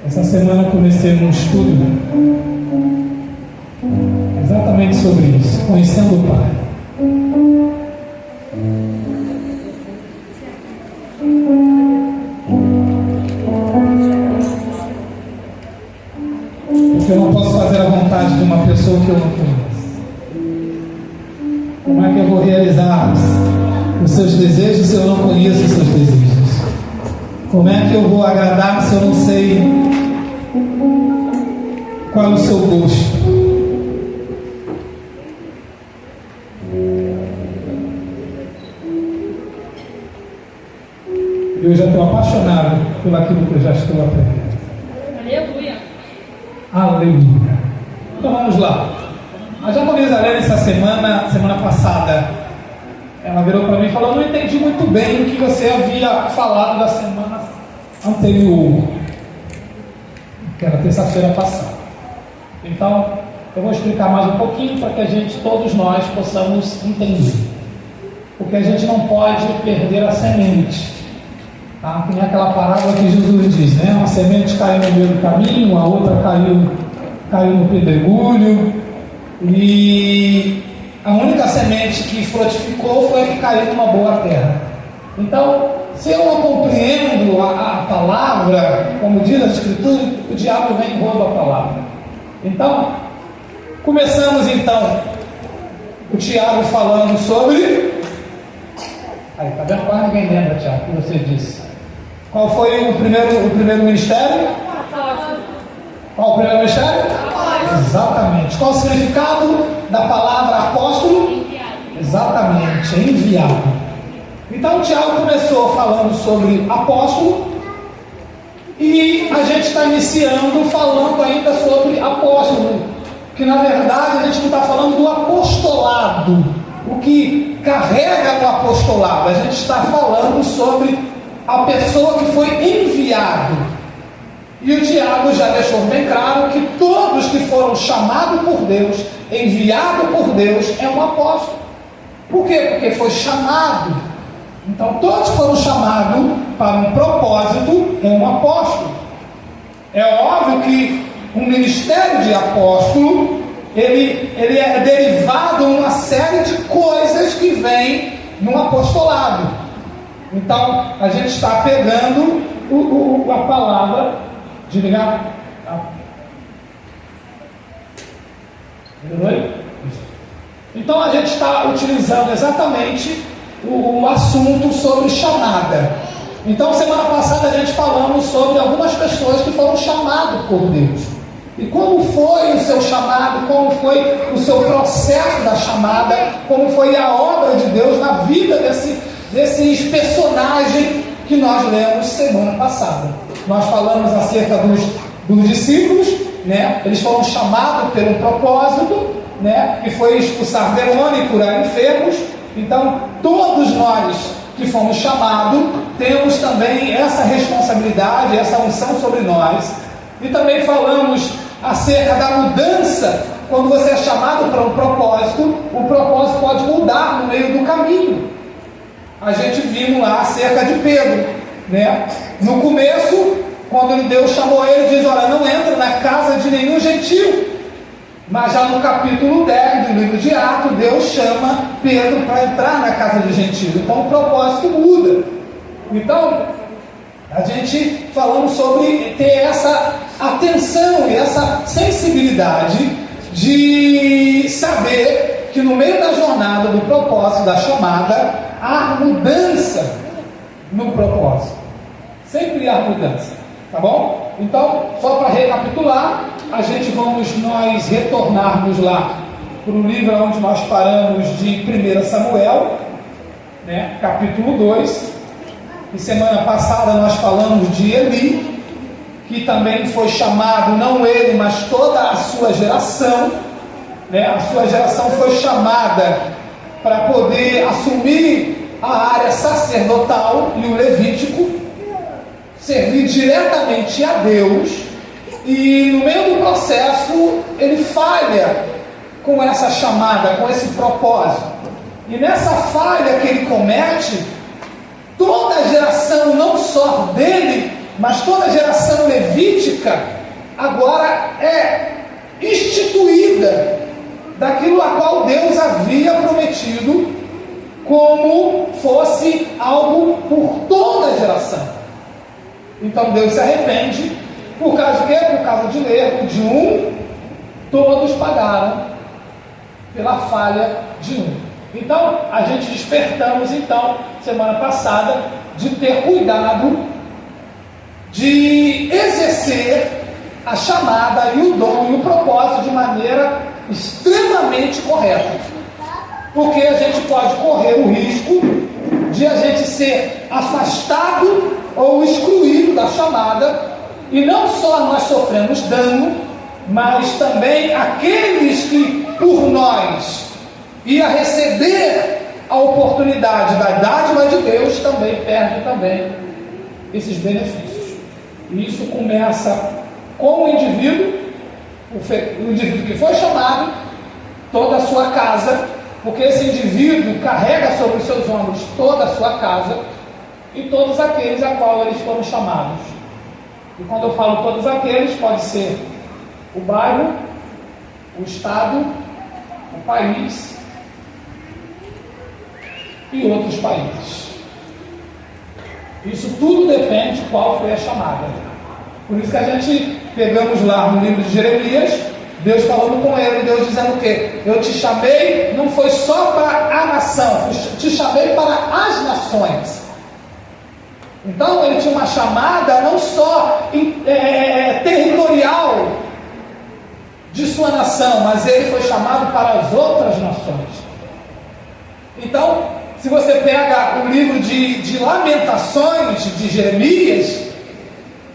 Essa semana eu comecei um estudo exatamente sobre isso, conhecendo o Pai. Porque eu não posso fazer a vontade de uma pessoa que eu não conheço. Como é que eu vou realizar os seus desejos se eu não conheço os seus desejos? Como é que eu vou agradar se eu não sei qual é o seu gosto? Eu já estou apaixonado por aquilo que eu já estou aprendendo. Aleluia. Aleluia. Então vamos lá. A japonesa Helena, essa semana passada, ela virou para mim e falou: não entendi muito bem o que você havia falado da semana anterior, que era terça-feira passada. Então, eu vou explicar mais um pouquinho para que todos nós possamos entender. Porque a gente não pode perder a semente. Tá? Tem aquela parábola que Jesus diz, né? Uma semente caiu no meio do caminho, a outra caiu no pedregulho, e a única semente que frutificou foi a que caiu numa boa terra. Então, se eu não compreendo a palavra, como diz a Escritura, o diabo vem e rouba a palavra. Então, começamos então o Tiago falando sobre... Aí, tá vendo? Quase ninguém lembra, Tiago, o que você disse. Qual foi o primeiro ministério? Qual o primeiro ministério? Exatamente. Qual o significado da palavra apóstolo? Enviado. Exatamente, enviado. Então o Tiago começou falando sobre apóstolo, e a gente está iniciando falando ainda sobre apóstolo, que na verdade a gente não está falando do apostolado, o que carrega no apostolado. A gente está falando sobre a pessoa que foi enviado. E o Tiago já deixou bem claro que todos que foram chamados por Deus, enviados por Deus, é um apóstolo. Por quê? Porque foi chamado. Então todos foram chamados para um propósito, é um apóstolo. É óbvio que um ministério de apóstolo, ele é derivado de uma série de coisas que vem no apostolado. Então a gente está pegando a palavra de ligar. Então a gente está utilizando exatamente o assunto sobre chamada. Então semana passada a gente falamos sobre algumas pessoas que foram chamadas por Deus. E como foi o seu chamado, como foi o seu processo da chamada, como foi a obra de Deus na vida desses personagens que nós lemos semana passada. Nós falamos acerca dos discípulos, né? Eles foram chamados pelo propósito, né? Que foi expulsar demônios e curar enfermos. Então, todos nós que fomos chamados, temos também essa responsabilidade, essa unção sobre nós. E também falamos acerca da mudança. Quando você é chamado para um propósito, o propósito pode mudar no meio do caminho. A gente viu lá acerca de Pedro, né? No começo, quando Deus chamou ele, diz: olha, não entra na casa de nenhum gentil. Mas já no capítulo 10 do livro de Atos, Deus chama Pedro para entrar na casa de gentil. Então o propósito muda. Então, a gente falando sobre ter essa atenção e essa sensibilidade de saber que no meio da jornada do propósito, da chamada, há mudança no propósito. Sempre há mudança, tá bom? Então, só para recapitular, nós retornarmos lá para o livro onde nós paramos de 1 Samuel, né, capítulo 2. E semana passada nós falamos de Eli, que também foi chamado, não ele, mas toda a sua geração, né? A sua geração foi chamada para poder assumir a área sacerdotal e o levítico, servir diretamente a Deus, e no meio do processo ele falha com essa chamada, com esse propósito. E nessa falha que ele comete, toda a geração, não só dele, mas toda a geração levítica, política agora é instituída daquilo a qual Deus havia prometido, como fosse algo por toda a geração. Então Deus se arrepende, por causa de quê? Por causa de erro de um, todos pagaram pela falha de um. Então, a gente despertamos, semana passada, de ter cuidado de exercer a chamada e o dom e o propósito de maneira extremamente correta. Porque a gente pode correr o risco de a gente ser afastado ou excluído da chamada, e não só nós sofremos dano, mas também aqueles que por nós ia receber a oportunidade da dádiva de Deus também perdem também esses benefícios. E isso começa com o indivíduo que foi chamado, toda a sua casa, porque esse indivíduo carrega sobre os seus ombros toda a sua casa e todos aqueles a qual eles foram chamados. E quando eu falo todos aqueles, pode ser o bairro, o estado, o país e outros países. Isso tudo depende de qual foi a chamada. Por isso que a gente pegamos lá no livro de Jeremias, Deus falando com ele, Deus dizendo o quê? Eu te chamei, não foi só para a nação, te chamei para as nações. Então ele tinha uma chamada não só territorial de sua nação, mas ele foi chamado para as outras nações. Então, se você pega o livro de Lamentações de Jeremias,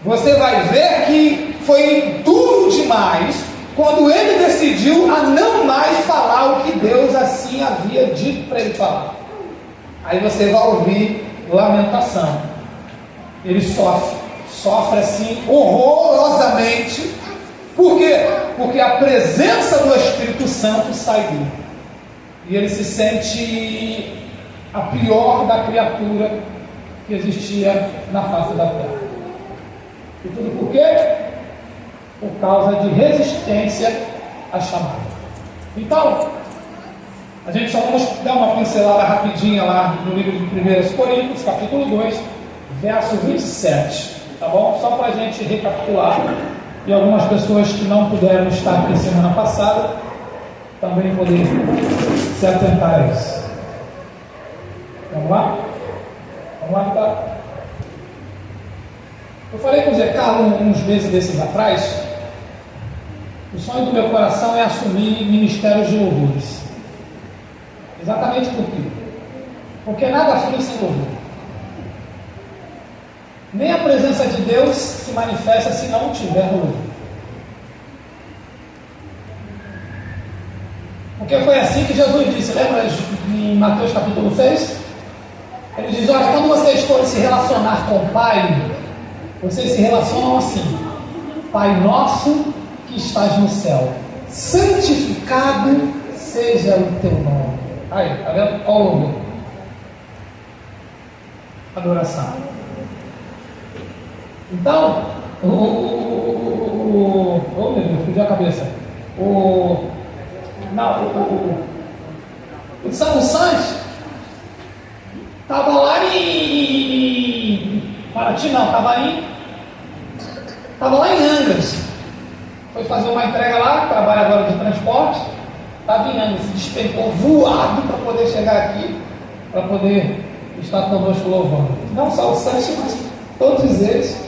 você vai ver que foi duro demais quando ele decidiu a não mais falar o que Deus assim havia dito para ele falar. Aí você vai ouvir lamentação. Ele sofre assim horrorosamente. Por quê? Porque a presença do Espírito Santo sai dele. E ele se sente a pior da criatura que existia na face da terra. E tudo por quê? Por causa de resistência à chamada. Então, a gente só vamos dar uma pincelada rapidinha lá no livro de 1 Coríntios, capítulo 2, verso 27, tá bom? Só para a gente recapitular, e algumas pessoas que não puderam estar aqui semana passada, também poderem se atentar a isso. Vamos lá? Vamos lá, tá? Eu falei com o Zé Carlos uns meses desses atrás. O sonho do meu coração é assumir ministérios de louvores. Exatamente por quê? Porque nada flui sem louvor. Nem a presença de Deus se manifesta se não tiver louvor. Porque foi assim que Jesus disse, lembra em Mateus capítulo 6? Ele diz, olha, quando vocês forem se relacionar com o Pai, vocês se relacionam assim: Pai nosso que estás no céu, santificado seja o teu nome. Aí, tá vendo? Olha o louvor. Adoração. Então, oh meu Deus, perdi a cabeça. O São Santos estava lá em Paraty, não, estava lá em Angas. Foi fazer uma entrega lá, trabalha agora de transporte. Estava em Angas, se despencou voado para poder chegar aqui, para poder estar conosco louvando. Não só o Santos, mas todos eles.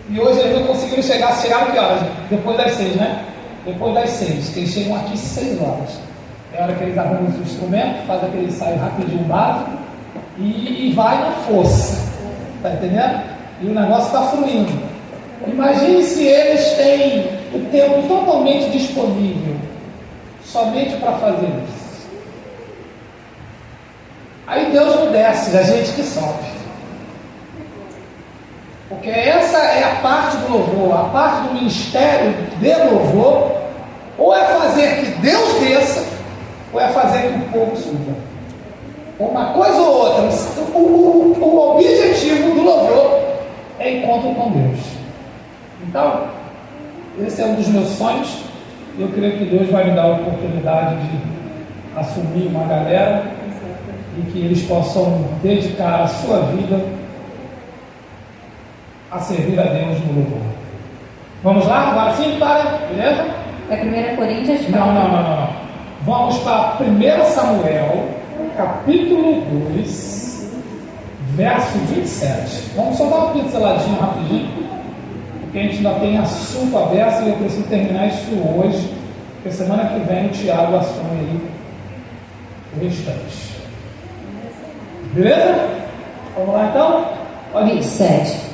E hoje eles não conseguiram chegar. Chegaram que horas? Depois das 6, né? Depois das 6, que eles chegam aqui 6 horas. É a hora que eles arrumam os instrumentos, fazem aquele ensaio rapidinho básico e vai na força. Está entendendo? E o negócio está fluindo. Imagine se eles têm o tempo totalmente disponível somente para fazer isso. Aí Deus não desce, a gente que sobe. Porque essa é a parte do louvor, a parte do ministério de louvor, ou é fazer que Deus desça, ou é fazer que o povo suba. Uma coisa ou outra. O objetivo do louvor é encontro com Deus. Então, Esse é um dos meus sonhos. Eu creio que Deus vai me dar a oportunidade de assumir uma galera e que eles possam dedicar a sua vida a servir a Deus no louvor. Vamos lá? Agora sim, Vitória? Beleza? É 1 Coríntios? Não. Vamos para 1 Samuel, capítulo 2, verso 27. Vamos só dar uma pinceladinha rapidinho, porque a gente ainda tem assunto aberto e eu preciso terminar isso hoje, porque semana que vem o Tiago assume aí o restante. Beleza? Vamos lá então? Pode ir. 27.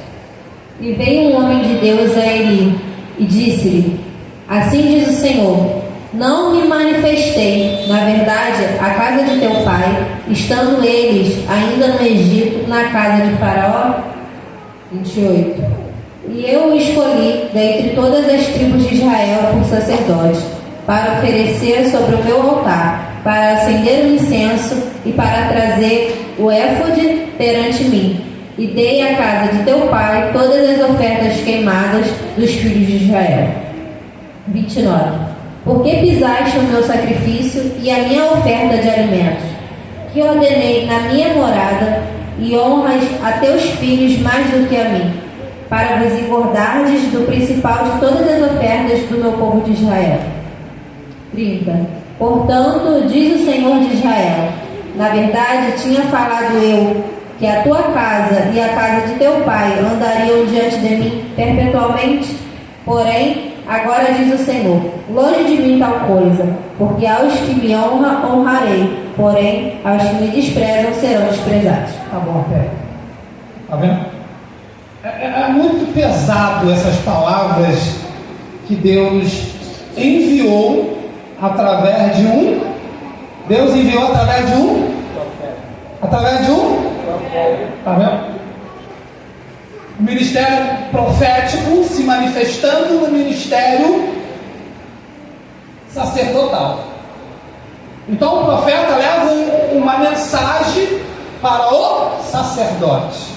E veio um homem de Deus a Eli e disse-lhe: Assim diz o Senhor, não me manifestei, na verdade, à casa de teu pai, estando eles ainda no Egito, na casa de Faraó? 28. E eu o escolhi dentre todas as tribos de Israel por sacerdote, para oferecer sobre o meu altar, para acender o incenso e para trazer o éfode perante mim. E dei à casa de teu pai todas as ofertas queimadas dos filhos de Israel. 29. Por que pisaste o meu sacrifício e a minha oferta de alimentos, que ordenei na minha morada, e honras a teus filhos mais do que a mim, para vos engordardes do principal de todas as ofertas do meu povo de Israel? 30. Portanto, diz o Senhor de Israel: na verdade, tinha falado eu, que a tua casa e a casa de teu pai andariam diante de mim perpetualmente. Porém, agora diz o Senhor: longe de mim tal coisa, porque aos que me honram honrarei, porém aos que me desprezam serão desprezados. Tá bom, até. Tá vendo? É muito pesado essas palavras que Deus enviou através de um. Deus enviou através de um. Através de um. Tá vendo? O ministério profético se manifestando no ministério sacerdotal. Então o profeta leva uma mensagem para o sacerdote.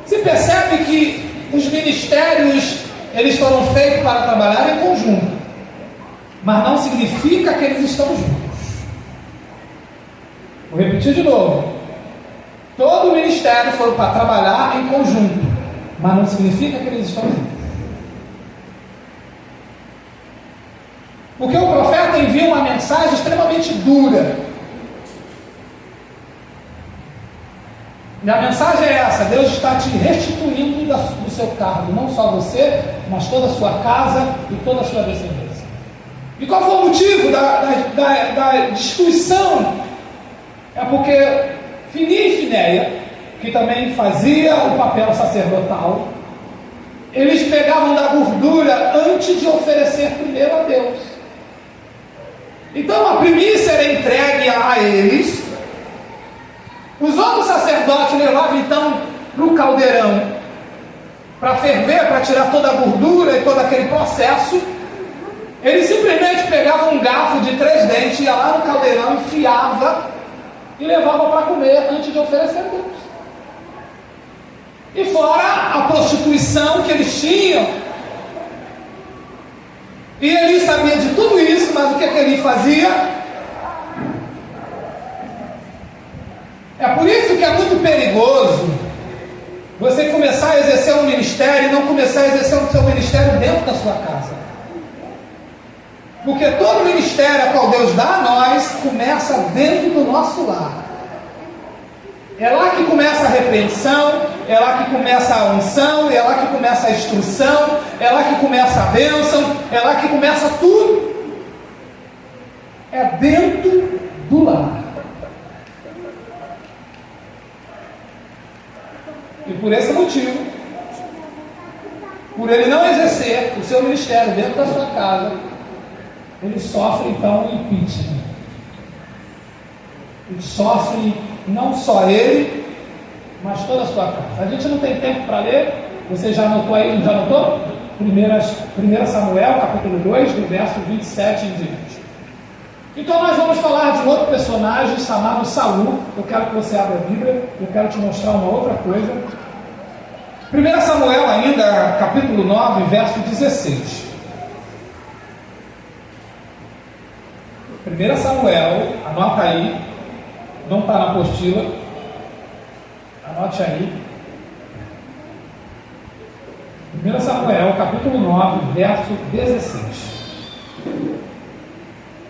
Se percebe que os ministérios eles foram feitos para trabalhar em conjunto, mas não significa que eles estão juntos. Vou repetir de novo. Todo o ministério foi para trabalhar em conjunto, mas não significa que eles estão juntos. Porque o profeta envia uma mensagem extremamente dura. E a mensagem é essa: Deus está te restituindo do seu cargo, não só você, mas toda a sua casa e toda a sua descendência. E qual foi o motivo da destruição? É porque Finia e Finéia, que também fazia o papel sacerdotal, eles pegavam da gordura antes de oferecer primeiro a Deus. Então a primícia era entregue a eles. Os outros sacerdotes levavam então para o caldeirão para ferver, para tirar toda a gordura e todo aquele processo. Eles simplesmente pegavam um garfo de 3 dentes, ia lá no caldeirão, enfiava e levava para comer antes de oferecer a Deus. E fora a prostituição que eles tinham. E Eli sabia de tudo isso, mas o que Eli fazia? É por isso que é muito perigoso você começar a exercer um ministério e não começar a exercer o seu ministério dentro da sua casa. Porque todo ministério a qual Deus dá a nós começa dentro do nosso lar. É lá que começa a repreensão, é lá que começa a unção, é lá que começa a instrução, é lá que começa a bênção, é lá que começa tudo. É dentro do lar. E por esse motivo, por ele não exercer o seu ministério dentro da sua casa, ele sofre então um impeachment. Ele sofre não só ele, mas toda a sua casa. A gente não tem tempo para ler. Você já anotou aí, não já anotou? 1 Samuel, capítulo 2, do verso 27 em diante. Então nós vamos falar de um outro personagem chamado Saul. Eu quero que você abra a Bíblia. Eu quero te mostrar uma outra coisa. 1 Samuel ainda, capítulo 9, verso 16. 1 Samuel, anota aí, não está na apostila, anote aí. 1 Samuel, capítulo 9, verso 16.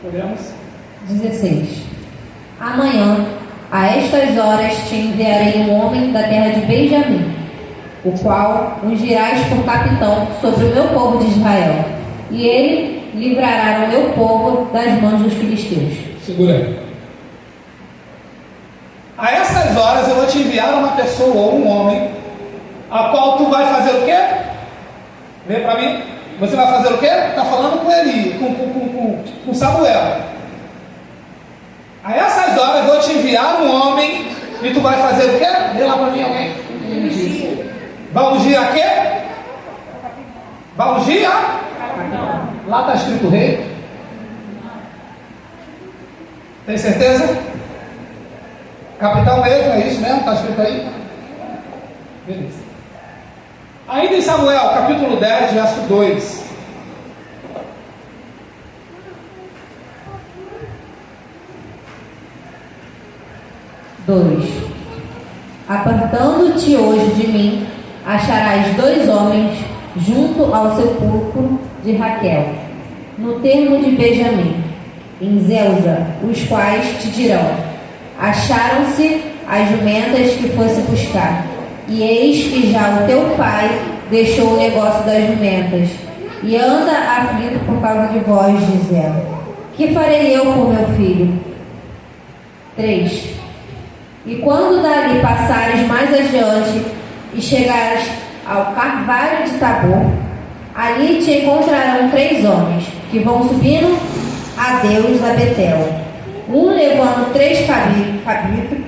Podemos? 16. Amanhã, a estas horas, te enviarei um homem da terra de Benjamim, o qual ungirás por capitão sobre o meu povo de Israel, e ele livrará o meu povo das mãos dos filisteus. Segura aí. A essas horas eu vou te enviar uma pessoa ou um homem, a qual tu vai fazer o quê? Vê para mim. Você vai fazer o quê? Está falando com Eli, com Samuel. A essas horas eu vou te enviar um homem e tu vai fazer o quê? Vê lá para mim alguém. Vai ungir a quê? Vai ungir a? Lá está escrito rei. Tem certeza? Capitão mesmo, é isso mesmo? Está escrito aí? Beleza. Ainda em Samuel, capítulo 10, verso 2. Apartando-te hoje de mim, acharás 2 homens junto ao sepulcro de Raquel, no termo de Benjamim, em Zelza, os quais te dirão: acharam-se as jumentas que fosse buscar, e eis que já o teu pai deixou o negócio das jumentas, e anda aflito por causa de vós, dizendo: que farei eu por meu filho? 3. E quando dali passares mais adiante e chegares ao carvalho de Tabor, ali te encontrarão 3 homens que vão subindo a Deus a Betel, um levando 3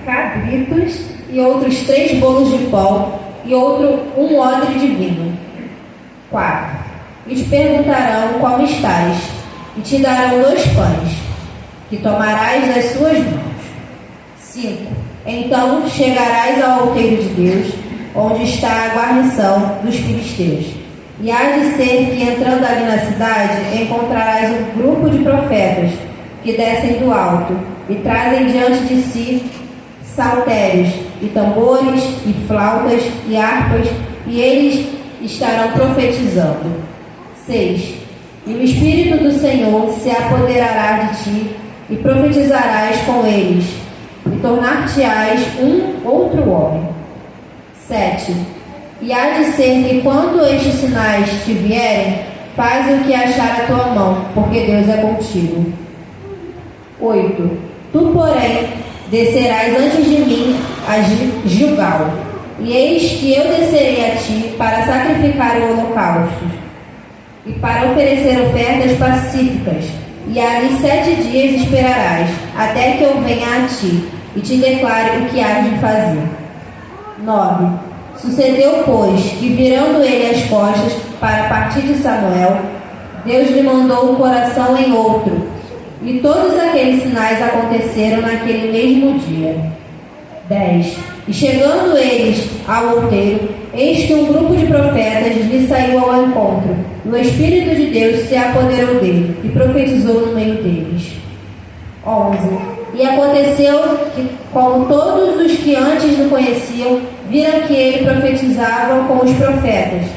cabritos e outros 3 bolos de pão e outro um odre de vinho. 4. E te perguntarão como estás, e te darão 2 pães, que tomarás das suas mãos. 5. Então chegarás ao alteiro de Deus, onde está a guarnição dos filisteus. E há de ser que, entrando ali na cidade, encontrarás um grupo de profetas que descem do alto e trazem diante de si saltérios e tambores e flautas e harpas, e eles estarão profetizando. 6. E o Espírito do Senhor se apoderará de ti, e profetizarás com eles, e tornar-te-ás um outro homem. 7. E há de ser que, quando estes sinais te vierem, faz o que achar a tua mão, porque Deus é contigo. 8. Tu, porém, descerás antes de mim a Gilgal, e eis que eu descerei a ti para sacrificar o holocausto, e para oferecer ofertas pacíficas, e ali 7 dias esperarás, até que eu venha a ti, e te declare o que hás de fazer. 9. Sucedeu, pois, que virando ele as costas para partir de Samuel, Deus lhe mandou um coração em outro, e todos aqueles sinais aconteceram naquele mesmo dia. 10. E chegando eles ao outeiro, eis que um grupo de profetas lhe saiu ao encontro, e o Espírito de Deus se apoderou dele, e profetizou no meio deles. 11. E aconteceu que, como todos os que antes o conheciam, viram que ele profetizava com os profetas.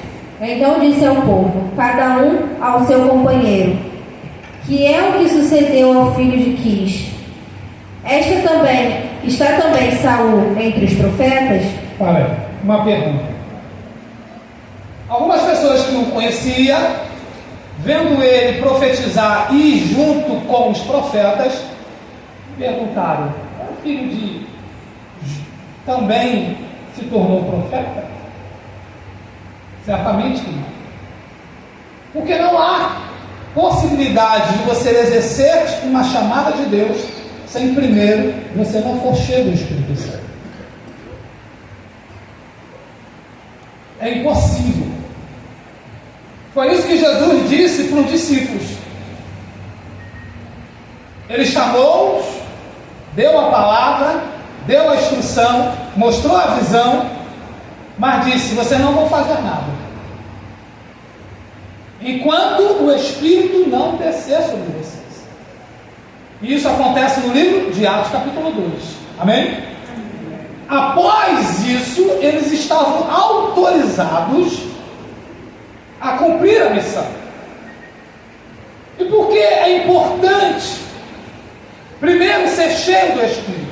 Então disse ao povo, cada um ao seu companheiro: que é o que sucedeu ao filho de Quis? Está também Saul entre os profetas? Olha, uma pergunta. Algumas pessoas que não conheciam, vendo ele profetizar e ir junto com os profetas, perguntaram: o filho de também se tornou profeta? Certamente que não. Porque não há possibilidade de você exercer uma chamada de Deus sem primeiro você não for cheio do Espírito Santo. É impossível. Foi isso que Jesus disse para os discípulos. Ele chamou-os, deu a palavra, deu a instrução, mostrou a visão, mas disse: vocês não vão fazer nada enquanto o Espírito não descer sobre vocês. E isso acontece no livro de Atos, capítulo 2. Amém? Após isso, eles estavam autorizados a cumprir a missão. E por que é importante, primeiro, ser cheio do Espírito?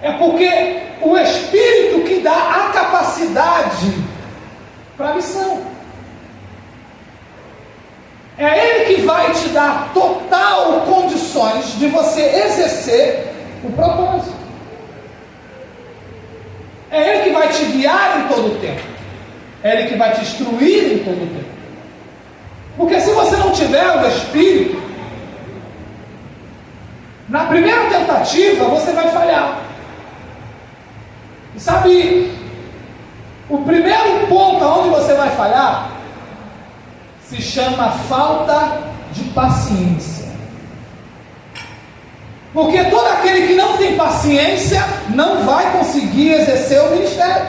É porque o Espírito que dá a capacidade para a missão. É Ele que vai te dar total condições de você exercer o propósito. É Ele que vai te guiar em todo o tempo. É Ele que vai te instruir em todo o tempo. Porque se você não tiver o Espírito, na primeira tentativa você vai falhar. E sabe, o primeiro ponto onde você vai falhar se chama falta de paciência. Porque todo aquele que não tem paciência não vai conseguir exercer o ministério.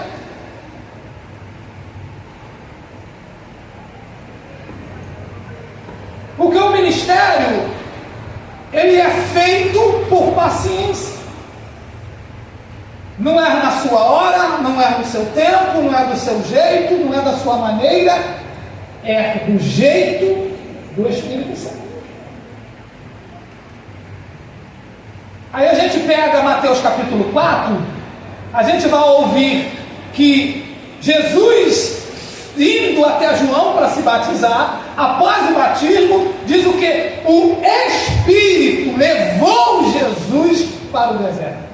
Porque o ministério, ele é feito por paciência. Não é na sua hora, não é no seu tempo, não é do seu jeito, não é da sua maneira, é do jeito do Espírito Santo. Aí a gente pega Mateus capítulo 4, a gente vai ouvir que Jesus, indo até João para se batizar, após o batismo, diz o que? O Espírito levou Jesus para o deserto.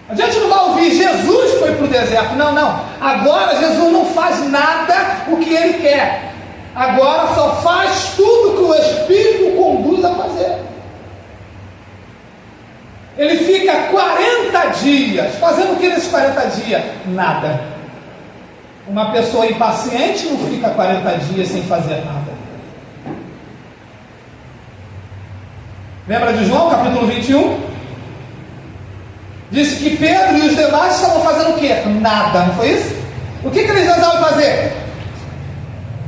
A gente não vai ouvir Jesus foi para o deserto, não. Agora Jesus não faz nada o que Ele quer. Agora só faz tudo que o Espírito conduz a fazer. Ele fica 40 dias, fazendo o que nesses 40 dias? Nada. Uma pessoa impaciente não fica 40 dias sem fazer nada. Lembra de João, capítulo 21? Disse que Pedro e os demais estavam fazendo o quê? Nada, não foi isso? O que eles resolvem fazer?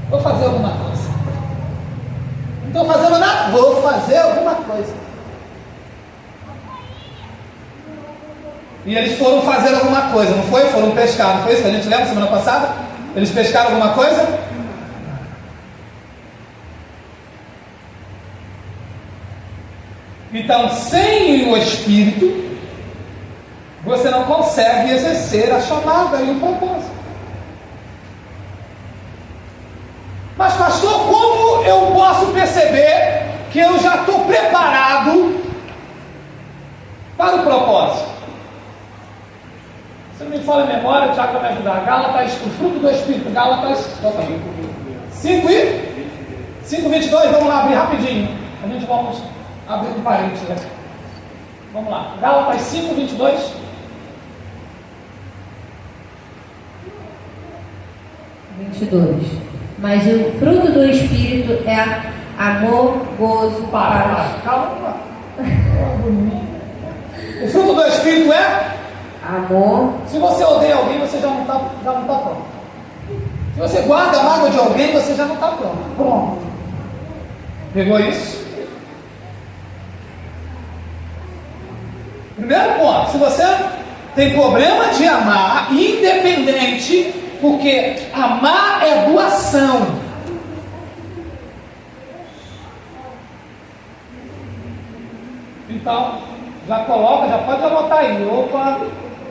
Vou fazer alguma coisa. Não estou fazendo nada? Vou fazer alguma coisa. E eles foram fazer alguma coisa, não foi? Foram pescar, não foi isso que a gente lembra semana passada? Eles pescaram alguma coisa? Então, sem o Espírito, você não consegue exercer a chamada e o propósito. Mas pastor, como eu posso perceber que eu já estou preparado para o propósito? Se não me falha a memória, o Tiago vai me ajudar. Gálatas, o fruto do Espírito, Gálatas 5:22, vamos lá abrir rapidinho. A gente vamos abrir um parênteses aqui. Vamos lá, Gálatas 5:22. Mas o fruto do Espírito é amor, gozo, paz. Calma. O fruto do Espírito é amor. Se você odeia alguém, você já não está pronto. Se você guarda a mágoa de alguém, você já não está pronto. Pegou isso? Primeiro ponto, se você tem problema de amar, independente, porque amar é doação. Então, já coloca, já pode anotar aí. Opa,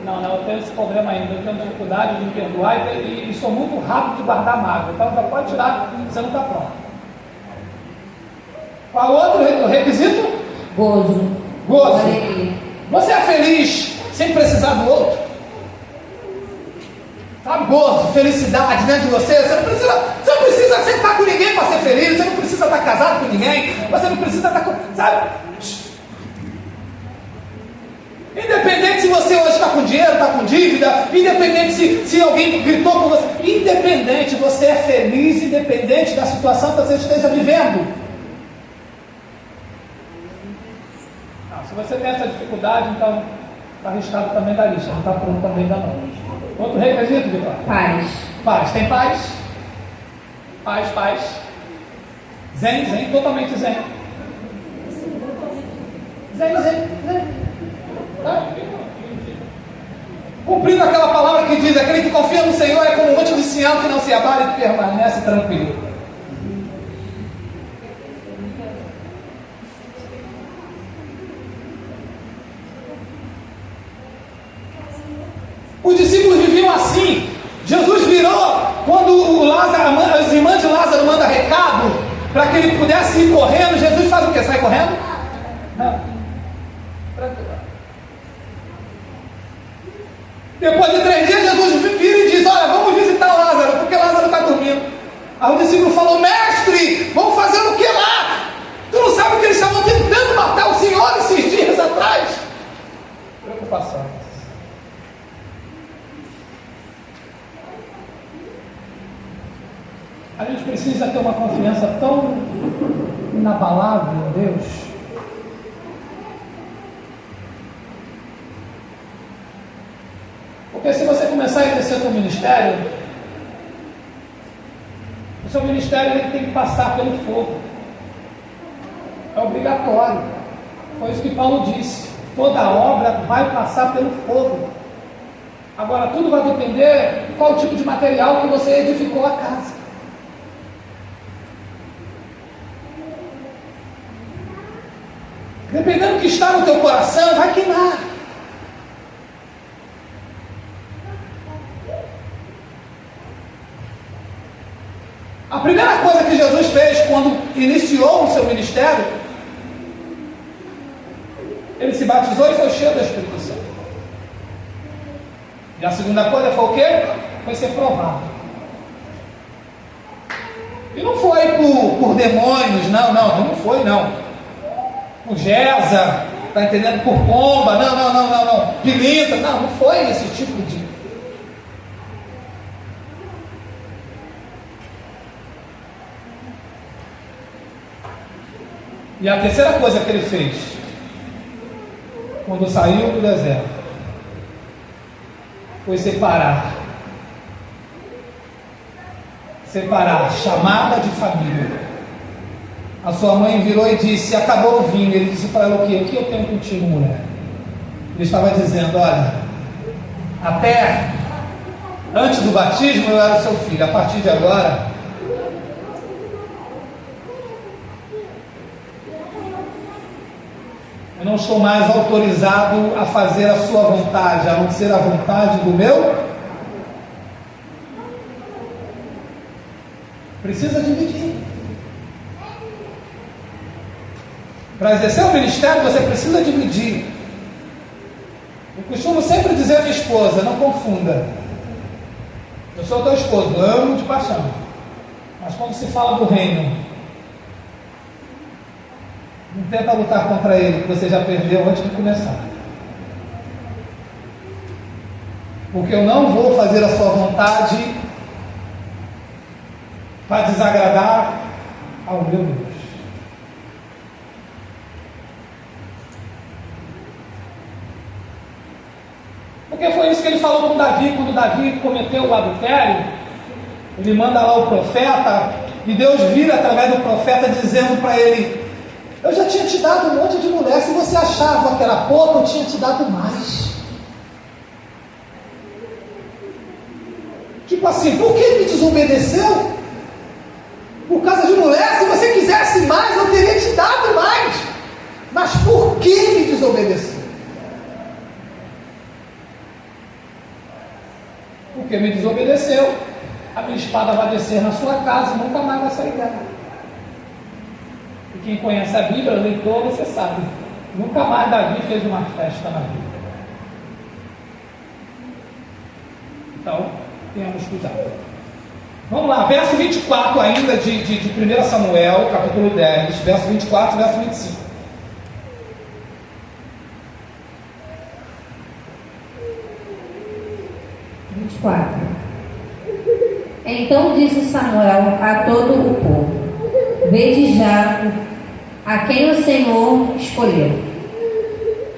não, eu tenho esse problema ainda, eu tenho dificuldade de me perdoar e sou muito rápido de guardar mágoa. Então já pode tirar, você não está pronto. Qual outro requisito? Gozo. Você é feliz sem precisar do outro? Sabe, gozo, felicidade dentro de você. Você não precisa sentar com ninguém para ser feliz. Você não precisa estar casado com ninguém. Você não precisa estar com... Sabe? Independente se você hoje está com dinheiro, está com dívida, independente se alguém gritou com você, independente, você é feliz, independente da situação que você esteja vivendo. Se você tem essa dificuldade, então está arriscado também da lista, não está pronto também da não. Outro requisito, Vitor? Paz. Tem paz? Paz. Zen, totalmente zen. Cumprindo aquela palavra que diz: aquele que confia no Senhor é como um monte de Sião que não se abala e permanece tranquilo. Os discípulos viviam assim. Jesus virou quando as irmãs de Lázaro mandam recado para que ele pudesse ir correndo. Jesus faz o quê? Sai correndo? Não. Depois de 3 dias, Jesus vira e diz: olha, vamos visitar Lázaro, porque Lázaro está dormindo. Aí o discípulo falou: mestre, vamos fazer o que lá? Tu não sabe que eles estavam tentando matar o Senhor esses dias atrás? Preocupação. A gente precisa ter uma confiança tão inabalável em Deus. Porque se você começar a exercer o seu ministério, o seu ministério ele tem que passar pelo fogo. É obrigatório. Foi isso que Paulo disse. Toda obra vai passar pelo fogo. Agora, tudo vai depender de qual tipo de material que você edificou a casa. Dependendo do que está no teu coração, vai queimar. A primeira coisa que Jesus fez quando iniciou o seu ministério, ele se batizou e foi cheio do Espírito Santo. E a segunda coisa foi o quê? Foi ser provado. E não foi por demônios, não foi não. Por Geza, está entendendo? Por pomba, não. Pilintra, não foi esse tipo de. E a terceira coisa que ele fez, quando saiu do deserto, foi separar chamada de família. A sua mãe virou e disse: acabou o vinho. Ele disse para ela: o que eu tenho contigo, mulher? Ele estava dizendo: olha, até antes do batismo eu era seu filho, a partir de agora eu não estou mais autorizado a fazer a sua vontade, a não ser a vontade do meu. Precisa dividir. Para exercer o ministério, você precisa dividir. Eu costumo sempre dizer à minha esposa: não confunda. Eu sou teu esposo, eu amo de paixão. Mas quando se fala do reino, não tenta lutar contra ele, que você já perdeu antes de começar. Porque eu não vou fazer a sua vontade para desagradar ao meu Deus. Porque foi isso que ele falou com Davi, quando Davi cometeu o adultério. Ele manda lá o profeta, e Deus vira através do profeta dizendo para ele: eu já tinha te dado um monte de mulher, se você achava que era pouco, eu tinha te dado mais. Tipo assim, por que me desobedeceu? Por causa de mulher? Se você quisesse mais, eu teria te dado mais. Mas por que me desobedeceu? Porque me desobedeceu, a minha espada vai descer na sua casa e nunca mais vai sair dela. E quem conhece a Bíblia, leitor, você sabe, nunca mais Davi fez uma festa na vida. Então, tenhamos cuidado. Vamos lá, verso 24 ainda de 1 Samuel, capítulo 10, verso 24 e verso 25. Então disse Samuel a todo o povo: vede já a quem o Senhor escolheu,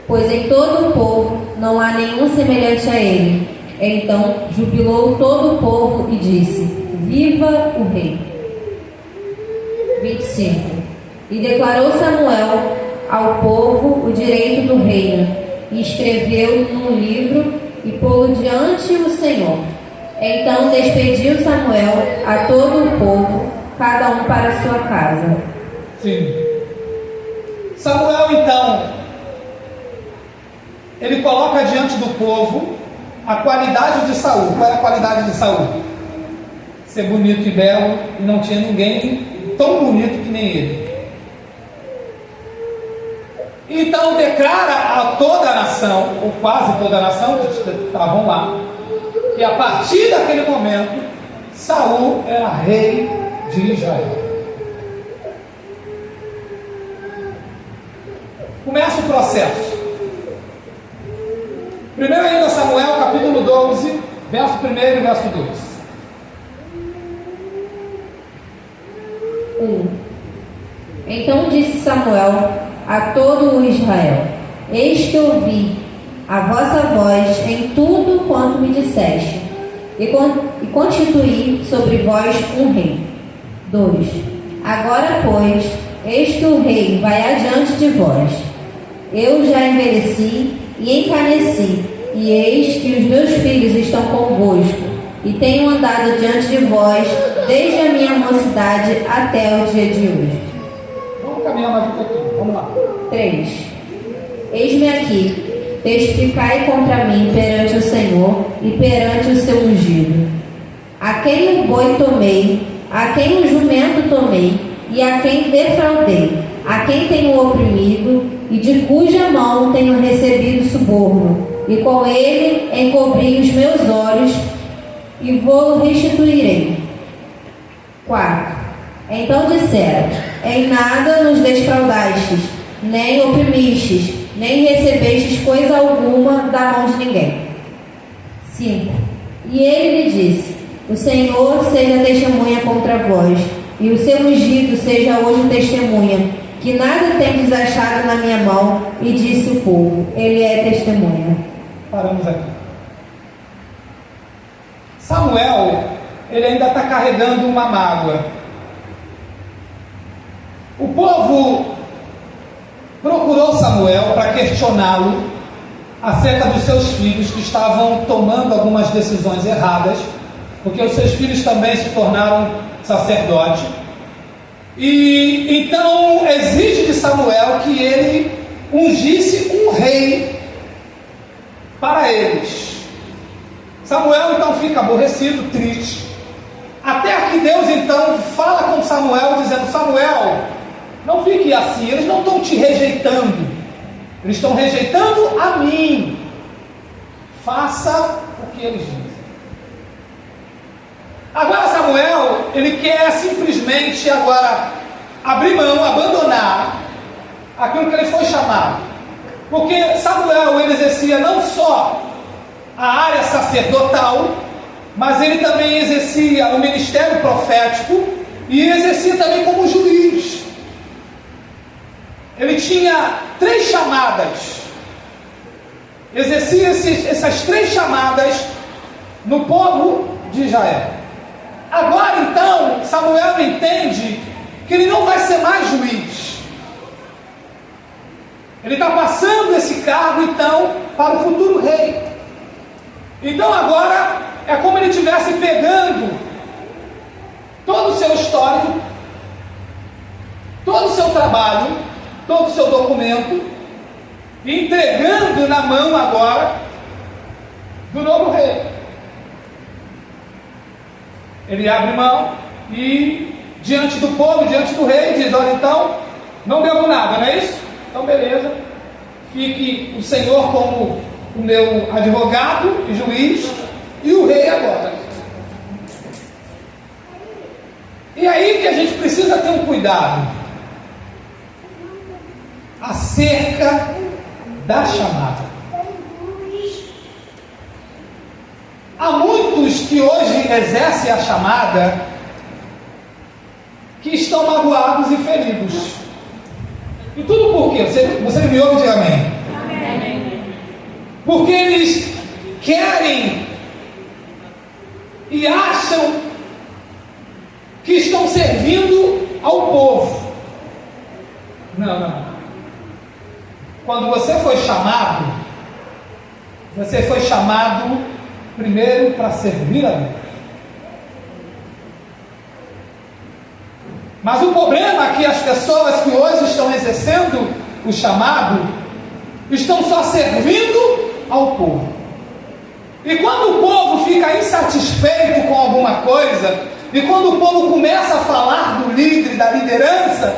pois em todo o povo não há nenhum semelhante a ele. Então jubilou todo o povo e disse: viva o rei. 25. E declarou Samuel ao povo o direito do reino, e escreveu num livro e pô-lo diante o Senhor. Então despediu Samuel a todo o povo, cada um para a sua casa. Sim. Samuel, então, ele coloca diante do povo a qualidade de Saul. Qual era a qualidade de Saul? Ser bonito e belo, e não tinha ninguém tão bonito que nem ele. Então declara a toda a nação, ou quase toda a nação que estavam lá, que a partir daquele momento Saul era rei de Israel. Começa o processo. Primeiro ainda Samuel, capítulo 12, verso 1 e verso 2. 1. Então disse Samuel a todo o Israel: Eis que ouvi a vossa voz em tudo quanto me disseste, e constituí sobre vós um rei. 2. Agora, pois, eis que o rei vai adiante de vós. Eu já envelheci e encaneci, e eis que os meus filhos estão convosco, e tenho andado diante de vós desde a minha mocidade até o dia de hoje. Vamos caminhar mais um pouquinho, vamos lá. 3. Eis-me aqui, testificai contra mim perante o Senhor e perante o seu ungido. A quem o boi tomei, a quem o jumento tomei, e a quem defraudei, a quem tenho oprimido, e de cuja mão tenho recebido suborno, e com ele encobri os meus olhos, e vou restituirei. 4. Então disseram: Em nada nos defraudastes, nem oprimistes, nem recebestes coisa alguma da mão de ninguém. 5. E ele lhe disse: O Senhor seja testemunha contra vós, e o seu ungido seja hoje testemunha, que nada tendes achado na minha mão. E disse o povo: Ele é testemunha. Paramos aqui. Samuel, ele ainda está carregando uma mágoa. O povo procurou Samuel para questioná-lo acerca dos seus filhos que estavam tomando algumas decisões erradas, porque os seus filhos também se tornaram sacerdotes. E então exige de Samuel que ele ungisse um rei para eles. Samuel então fica aborrecido, triste, até que Deus então fala com Samuel dizendo: Samuel, não fique assim, eles não estão te rejeitando, eles estão rejeitando a mim, faça o que eles dizem. Agora Samuel, ele quer simplesmente agora abrir mão, abandonar aquilo que ele foi chamado, porque Samuel, ele exercia não só a área sacerdotal, mas ele também exercia o ministério profético e exercia também como juiz. Ele tinha 3 chamadas, exercia essas 3 chamadas no povo de Israel. Agora então Samuel entende que ele não vai ser mais juiz, ele está passando esse cargo então para o futuro rei. Então agora é como ele estivesse pegando todo o seu histórico, todo o seu trabalho, todo o seu documento, e entregando na mão agora do novo rei. Ele abre mão e diante do povo, diante do rei, diz: olha, então não devo nada, não é isso? Então beleza, fique o Senhor como o meu advogado e juiz, e o rei agora. E aí que a gente precisa ter um cuidado acerca da chamada. Há muitos que hoje exercem a chamada que estão magoados e feridos. E tudo por quê? Você me ouve, diga amém. Porque eles querem e acham que estão servindo ao povo. Não. quando você foi chamado primeiro para servir a Deus. Mas o problema é que as pessoas que hoje estão exercendo o chamado estão só servindo ao povo. E quando o povo fica insatisfeito com alguma coisa, e quando o povo começa a falar do líder, da liderança,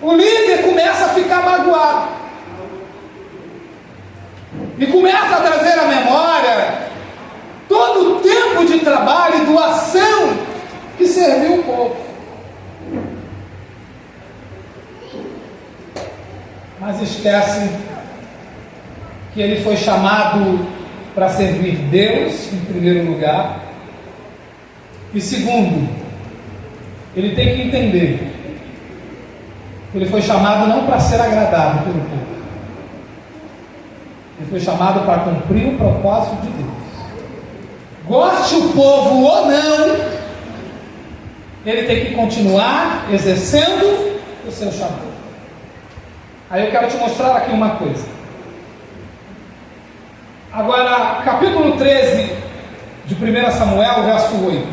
o líder começa a ficar magoado. E começa a trazer à memória todo o tempo de trabalho e doação que serviu o povo. Mas esquece que ele foi chamado para servir Deus, em primeiro lugar. E segundo, ele tem que entender que ele foi chamado não para ser agradado pelo povo. Ele foi chamado para cumprir o propósito de Deus. Goste o povo ou não, ele tem que continuar exercendo o seu chamado. Aí eu quero te mostrar aqui uma coisa. Agora, capítulo 13 de 1 Samuel, verso 8.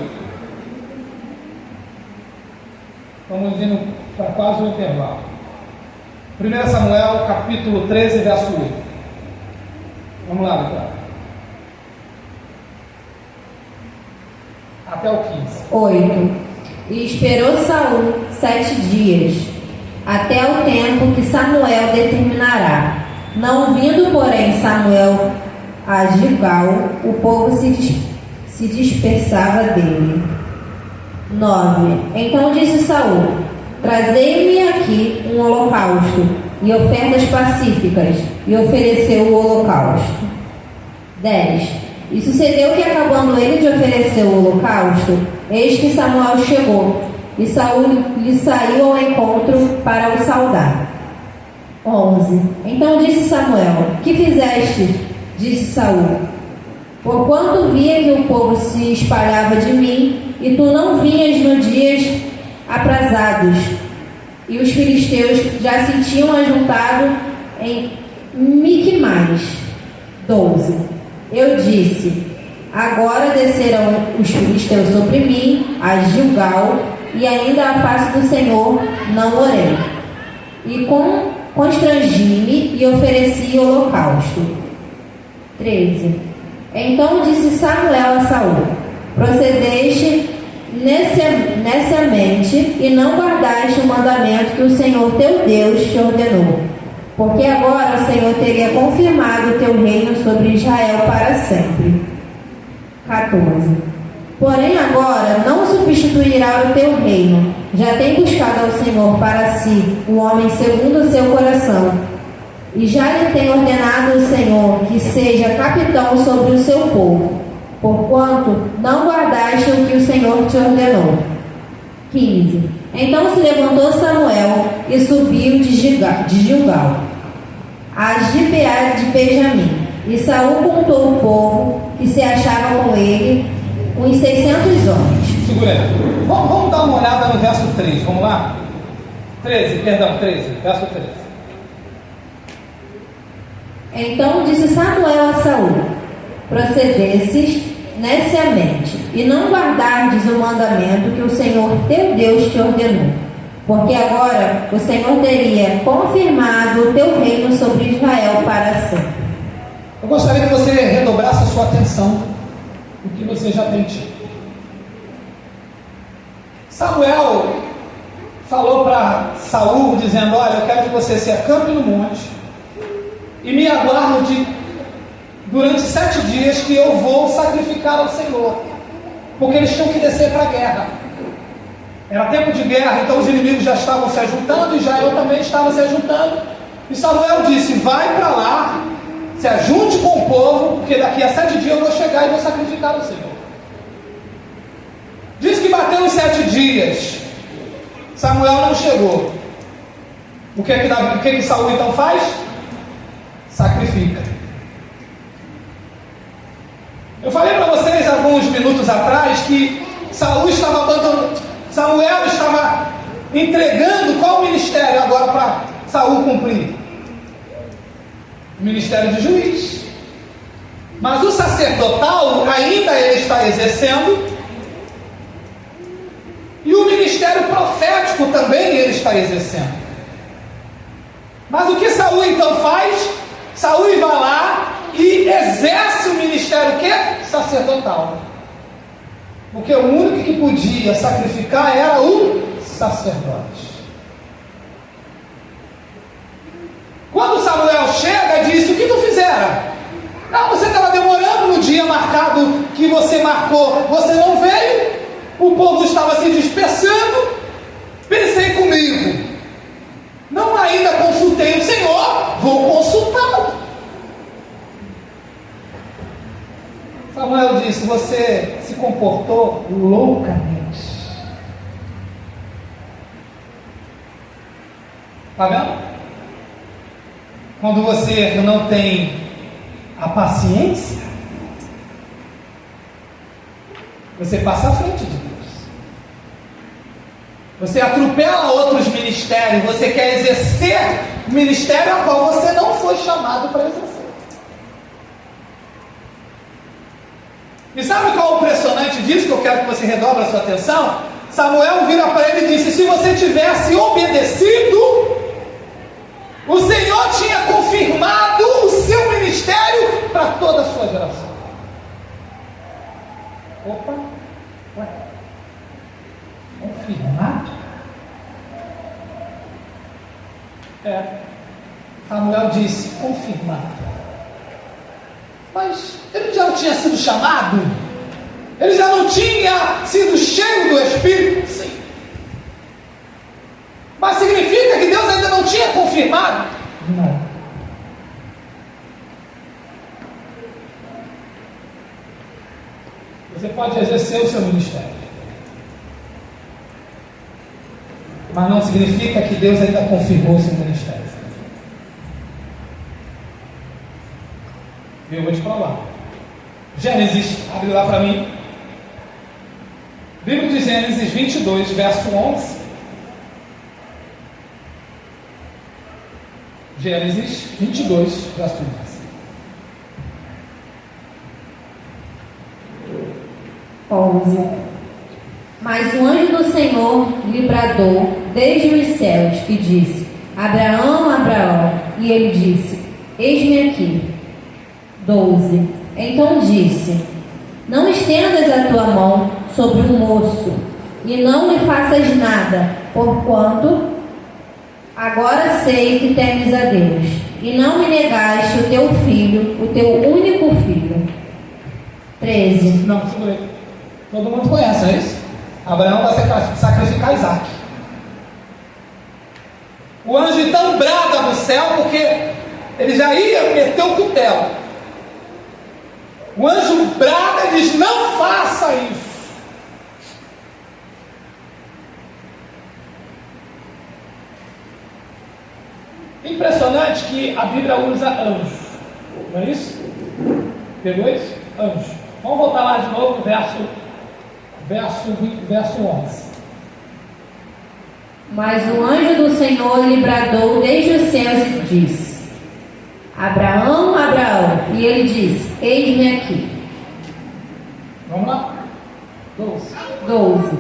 Estamos indo para quase o intervalo. 1 Samuel, capítulo 13, verso 8. Vamos lá, Vitória. Até o 15. 8. E esperou Saul 7 dias, até o tempo que Samuel determinará. Não vindo, porém, Samuel a Gilgal, o povo se dispersava dele. 9. Então disse Saul: trazei-me aqui um holocausto e ofertas pacíficas, e ofereceu o holocausto. 10. E sucedeu que, acabando ele de oferecer o holocausto, eis que Samuel chegou, e Saul lhe saiu ao encontro para o saudar. 11. Então disse Samuel: que fizeste? Disse Saul: porquanto via que o povo se espalhava de mim, e tu não vinhas nos dias aprazados, e os filisteus já se tinham ajuntado em Miquimais. 12. Eu disse: agora descerão os filisteus sobre mim, a Gilgal, e ainda a face do Senhor não orei. E constrangi-me e ofereci holocausto. 13. Então disse Samuel a Saul: procedeste neciamente e não guardaste o mandamento que o Senhor teu Deus te ordenou, porque agora o Senhor teria confirmado o teu reino sobre Israel para sempre. 14. Porém agora não substituirá o teu reino, já tem buscado ao Senhor para si um homem segundo o seu coração, e já lhe tem ordenado o Senhor que seja capitão sobre o seu povo, porquanto não guardaste o que o Senhor te ordenou. 15. Então se levantou Samuel e subiu de Gilgal a Gibeá de Benjamim, e Saul contou o povo que se achava com ele, uns 600 homens. Segura aí. Vamos dar uma olhada no verso 3, vamos lá? 13, verso 13. Então disse Samuel a Saul: procedesses neciamente, e não guardardes o mandamento que o Senhor teu Deus te ordenou, porque agora o Senhor teria confirmado o teu reino sobre Israel para sempre. Eu gostaria que você redobrasse a sua atenção no que você já tem tido. Samuel falou para Saul, dizendo: olha, eu quero que você se acampe no monte e me aguarde durante 7 dias, que eu vou sacrificar ao Senhor, porque eles tinham que descer para a guerra. Era tempo de guerra, então os inimigos já estavam se ajuntando, e Israel também estava se ajuntando. E Samuel disse: vai para lá, se ajunte com o povo, porque daqui a 7 dias eu vou chegar e vou sacrificar ao Senhor. Diz que bateu os 7 dias, Samuel não chegou. O que Saul então faz? Sacrifica. Eu falei para vocês alguns minutos atrás que Samuel estava entregando qual ministério agora para Saul cumprir? o ministério de juiz. Mas o sacerdotal ainda ele está exercendo, e o ministério profético também ele está exercendo. Mas o que Saul então faz? Saul vai lá e exerce o ministério quê? Sacerdotal. Porque o único que podia sacrificar era o sacerdote. Quando Samuel chega, diz: o que tu fizera? Não, você estava demorando no dia marcado que você marcou, você não veio, o povo estava se dispersando, pensei comigo, não ainda consultei o Senhor, vou consultá-lo. Samuel disse: você se comportou loucamente. Está vendo? Quando você não tem a paciência, você passa à frente de Deus. Você atropela outros ministérios, você quer exercer o ministério a qual você não foi chamado para exercer. E sabe qual é o impressionante disso, que eu quero que você redobre a sua atenção? Samuel vira para ele e disse: se você tivesse obedecido, o Senhor tinha confirmado o seu ministério para toda a sua geração. Opa, ué, confirmado? Samuel disse: confirmado. Mas ele já não tinha sido chamado? Ele já não tinha sido cheio do Espírito? Sim. Mas significa que Deus ainda não tinha confirmado? Não. Você pode exercer o seu ministério, mas não significa que Deus ainda confirmou o seu ministério. Eu vou te falar. Gênesis, abre lá para mim. Livro de Gênesis 22, verso 11. Gênesis 22, verso 11. Mas o anjo do Senhor lhe bradou desde os céus e disse: Abraão, Abraão. E ele disse: eis-me aqui. 12. Então disse: não estendas a tua mão sobre o moço e não lhe faças nada, porquanto agora sei que temes a Deus, e não me negaste o teu filho, o teu único filho. 13. Não, segurei. Todo mundo conhece, não é isso? Abraão vai sacrificar Isaac. O anjo então brada no céu, porque ele já ia meter o cutelo. O anjo brada e diz: não faça isso. Impressionante que a Bíblia usa anjo, não é isso? Pegou isso? Anjo. Vamos voltar lá de novo, verso 11. Mas o anjo do Senhor lhe bradou desde os céus e disse: Abraão, Abraão. E ele disse: eis-me aqui. Vamos lá? 12.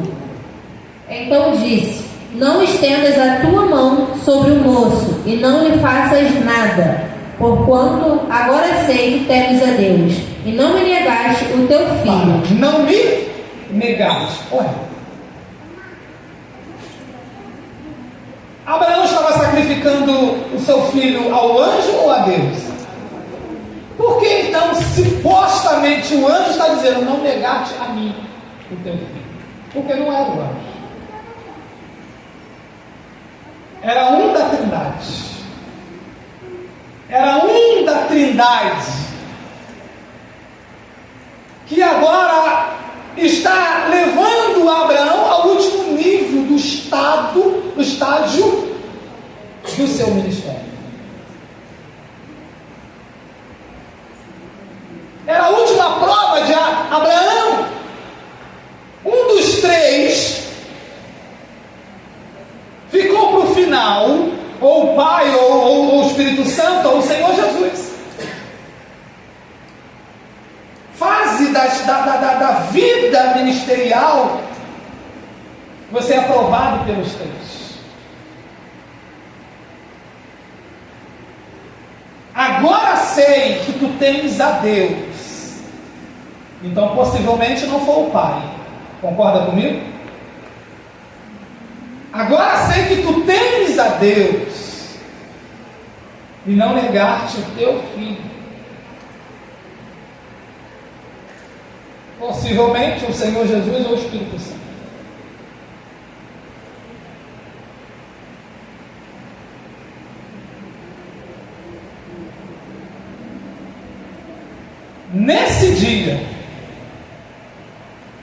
Então disse: não estendas a tua mão sobre o moço e não lhe faças nada, porquanto agora sei que temes a Deus, e não me negaste o teu filho. Não me negaste. Olha, Abraão estava sacrificando o seu filho ao anjo ou a Deus? Por que então supostamente o anjo está dizendo: não negaste a mim o teu filho? Porque não era o anjo, era um da Trindade. Era um da Trindade que agora está levando Abraão ao último nível do estágio do seu ministério. Era a última prova de Abraão. Um dos três ficou para o final, ou o Pai, ou o Espírito Santo, ou o Senhor Jesus. da vida ministerial, você é aprovado pelos teus. Agora sei que tu tens a Deus. Então possivelmente não foi o pai. Concorda comigo? Agora sei que tu tens a Deus e não negaste o teu filho. Possivelmente o Senhor Jesus ou o Espírito Santo. Nesse dia,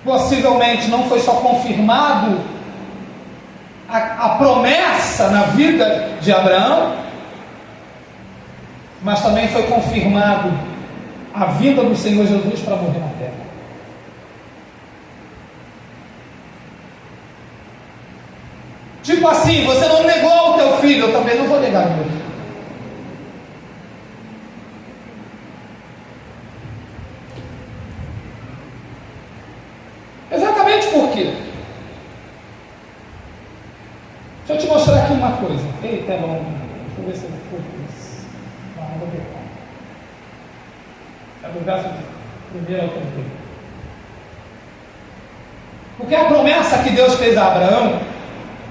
possivelmente não foi só confirmado a promessa na vida de Abraão, mas também foi confirmado a vinda do Senhor Jesus para morrer na terra. Tipo assim, você não negou o teu filho, eu também não vou negar o meu filho. Exatamente por quê? Deixa eu te mostrar aqui uma coisa. Eita, é bom. Deixa eu ver se eu vou isso. Não vou ver. É do verso primeiro ao terceiro. Porque a promessa que Deus fez a Abraão,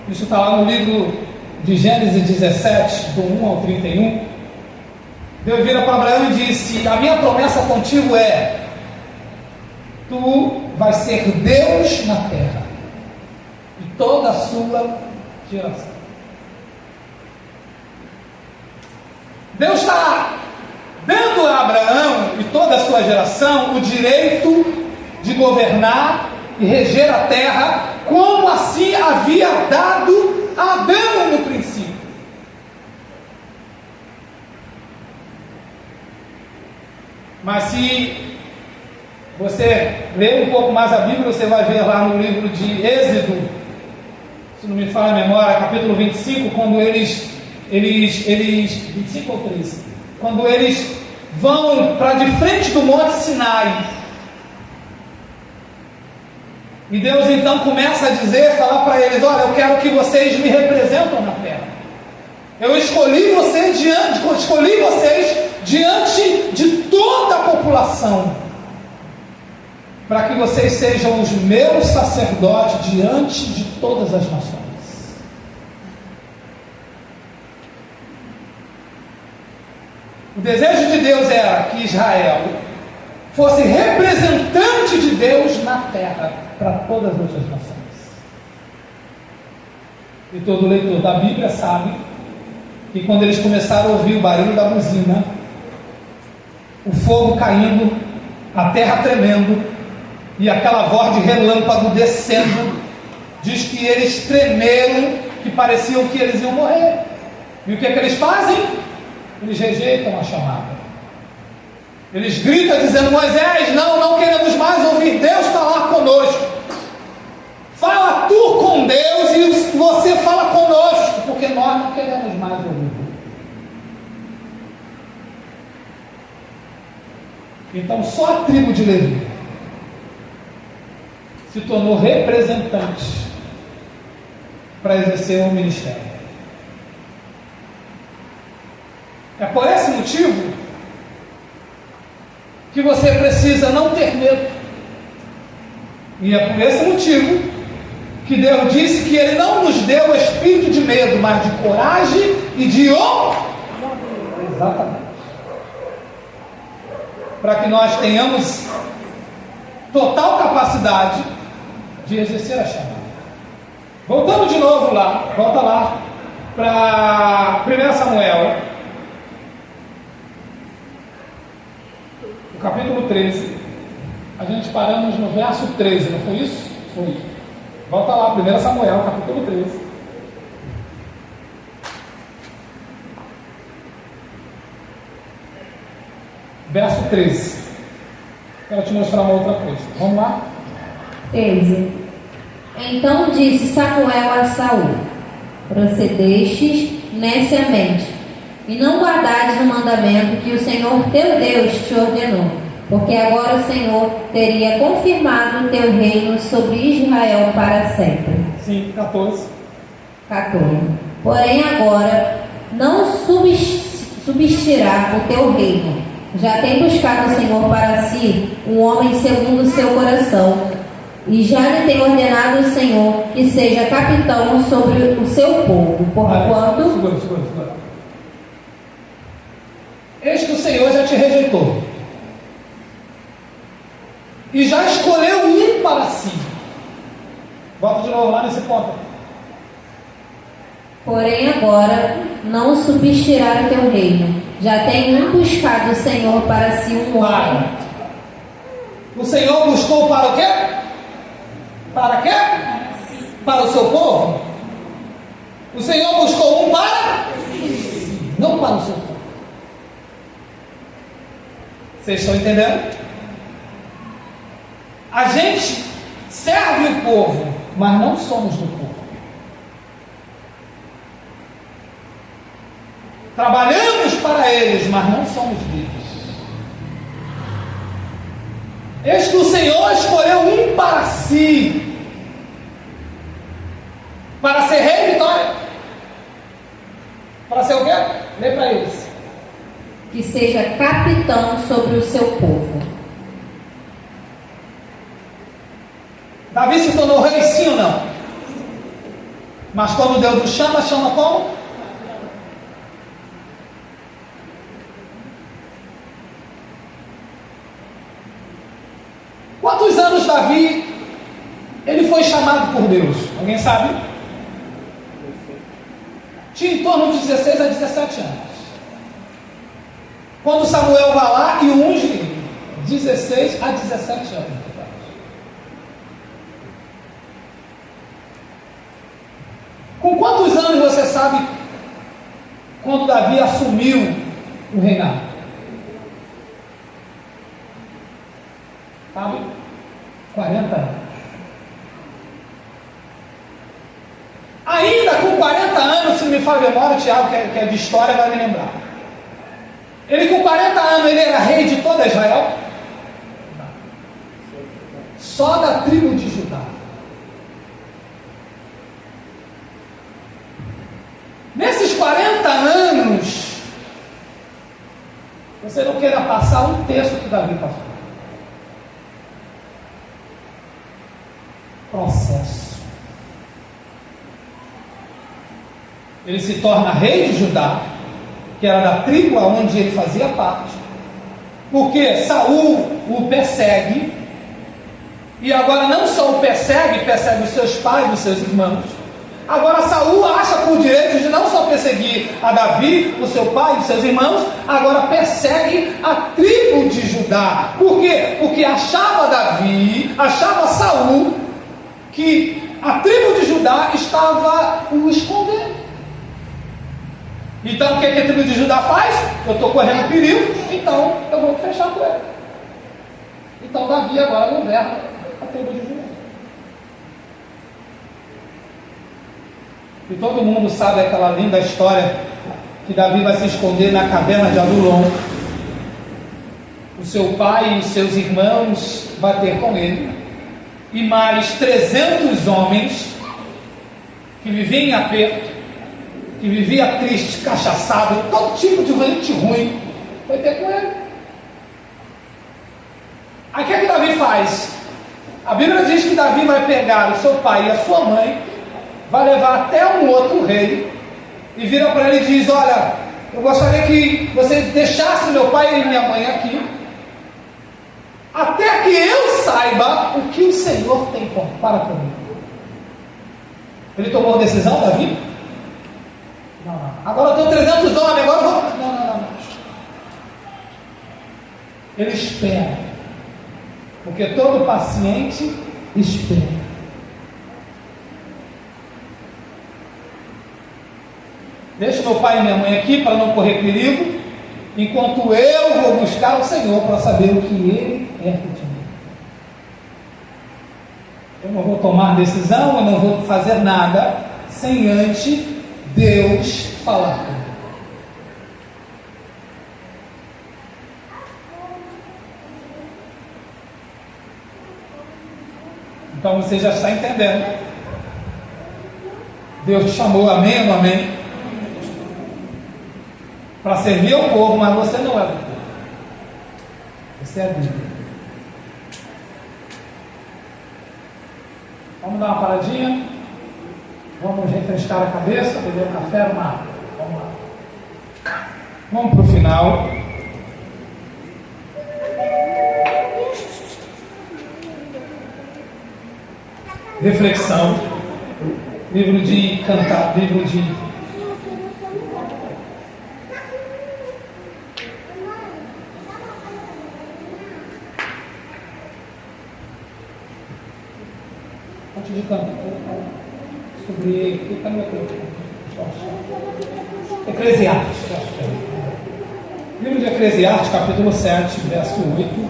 isso está lá no livro de Gênesis 17, do 1 ao 31. Deus vira para Abraão e disse: a minha promessa contigo é: tu vais ser Deus na terra, e toda a sua geração. Deus está dando a Abraão e toda a sua geração o direito de governar e reger a terra, como assim havia dado a Adão no princípio. Mas se você ler um pouco mais a Bíblia, você vai ver lá no livro de Êxodo, se não me falha a memória, capítulo 25, quando eles 25 ou 13, quando eles vão para de frente do Monte Sinai, e Deus então começa a dizer, falar para eles: olha, eu quero que vocês me representam na terra. Eu escolhi vocês diante de toda a população, para que vocês sejam os meus sacerdotes diante de todas as nações. O desejo de Deus era que Israel fosse representante de Deus na terra para todas as outras nações. E todo leitor da Bíblia sabe que quando eles começaram a ouvir o barulho da buzina, o fogo caindo, a terra tremendo e aquela voz de relâmpago descendo, diz que eles tremeram, que pareciam que eles iam morrer. E o que é que eles fazem? Eles rejeitam a chamada. Eles gritam dizendo: Moisés, não queremos mais ouvir Deus falar conosco. Fala tu com Deus e você fala conosco, porque nós não queremos mais ouvir. Então só a tribo de Levi se tornou representante para exercer o ministério. É por esse motivo que você precisa não ter medo. E é por esse motivo que Deus disse que Ele não nos deu o espírito de medo, mas de coragem e de honra. Exatamente. Para que nós tenhamos total capacidade de exercer a chamada. Voltando de novo lá, volta lá para 1 Samuel, o capítulo 13. A gente paramos no verso 13, não foi isso? Foi. Volta lá, 1 Samuel, capítulo 13. Verso 13. Quero te mostrar uma outra coisa. Vamos lá? 13. Então disse Samuel a Saul: procedestes neciamente, e não guardades o mandamento que o Senhor teu Deus te ordenou, porque agora o Senhor teria confirmado o teu reino sobre Israel para sempre. Sim, 14. 14. Porém agora não subsistirá o teu reino. Já tem buscado o Senhor para si um homem segundo o seu coração, e já lhe tem ordenado o Senhor que seja capitão sobre o seu povo, porquanto... Segura. Eis que o Senhor já te rejeitou e já escolheu um para si. Volta de novo lá nesse ponto. Porém agora não subsistirá o teu reino. Já tem buscado o Senhor para si um homem. O Senhor buscou para o quê? Para quê? Para o seu povo? O Senhor buscou um para? Não para o seu povo. Vocês estão entendendo? A gente serve o povo, mas não somos do povo. Trabalhamos para eles, mas não somos deles. Eis que o Senhor escolheu um para si, para ser rei, Vitória. Para ser o quê? Lê para eles. Que seja capitão sobre o seu povo. Davi se tornou rei, sim ou não? Mas quando Deus o chama, chama como? Quantos anos Davi ele foi chamado por Deus? Alguém sabe? Tinha em torno de 16 a 17 anos. Quando Samuel vai lá e unge ele, 16 a 17 anos. Com quantos anos você sabe quando Davi assumiu o reinado? Sabe? 40 anos. Ainda com 40 anos, se não me falha a memória, o Tiago, que é de história, vai me lembrar. Ele com 40 anos, ele era rei de toda Israel? Só da tribo de Judá. Nesses 40 anos, você não queira passar um terço que Davi passou. Processo. Ele se torna rei de Judá, que era da tribo onde ele fazia parte, porque Saul o persegue, e agora não só o persegue os seus pais, os seus irmãos. Agora Saul acha por direito de não só perseguir a Davi, o seu pai e os seus irmãos, agora persegue a tribo de Judá. Por quê? Porque achava Saul que a tribo de Judá estava o escondendo. Então o que a tribo de Judá faz? Eu estou correndo perigo, então eu vou fechar com ele. Então Davi agora governa a tribo de Judá. E todo mundo sabe aquela linda história que Davi vai se esconder na caverna de Adulão. O seu pai e os seus irmãos bater com ele, e mais 300 homens que viviam em aperto, que vivia triste, cachaçado, todo tipo de gente ruim, vai ter com ele. Aí o que é que Davi faz? A Bíblia diz que Davi vai pegar o seu pai e a sua mãe, vai levar até um outro rei, e vira para ele e diz: olha, eu gostaria que você deixasse meu pai e minha mãe aqui, até que eu saiba o que o Senhor tem para comigo. Ele tomou uma decisão, Davi? Não. Agora eu tenho 300 homens, agora eu vou... Não. Ele espera, porque todo paciente espera. Deixa meu pai e minha mãe aqui para não correr perigo, enquanto eu vou buscar o Senhor para saber o que Ele quer de mim. Eu não vou tomar decisão, eu não vou fazer nada sem antes Deus falar comigo. Então você já está entendendo. Deus te chamou, amém ou não amém? Para servir ao povo, mas você não é do povo. Você é dele. Vamos dar uma paradinha? Vamos refrescar a cabeça, beber um café, uma água. Vamos lá. Vamos para o final. Reflexão. Livro de cantar, livro de... Antes de cantar, sobre... Eclesiastes. Livro de Eclesiastes, capítulo 7, verso 8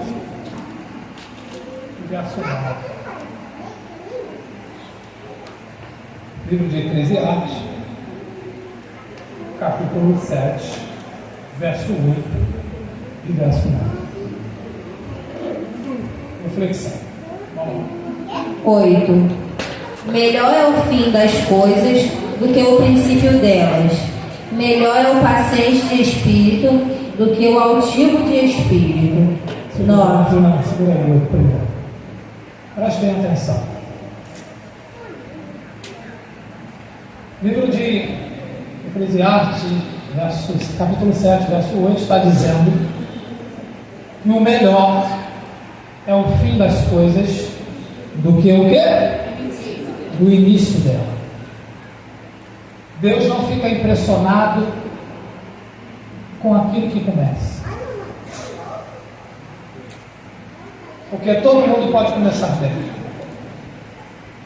e verso 9. Livro de Eclesiastes, capítulo 7, verso 8 e verso 9. Reflexão. Vamos lá. 8. Melhor é o fim das coisas do que o princípio delas. Melhor é o paciente de espírito do que o altivo de espírito. 9. Segura aí, primeiro. Preste bem atenção. Livro de Eclesiastes, capítulo 7, verso 8, está dizendo que o melhor é o fim das coisas do que o quê? Do início dela. Deus não fica impressionado com aquilo que começa. Porque todo mundo pode começar bem.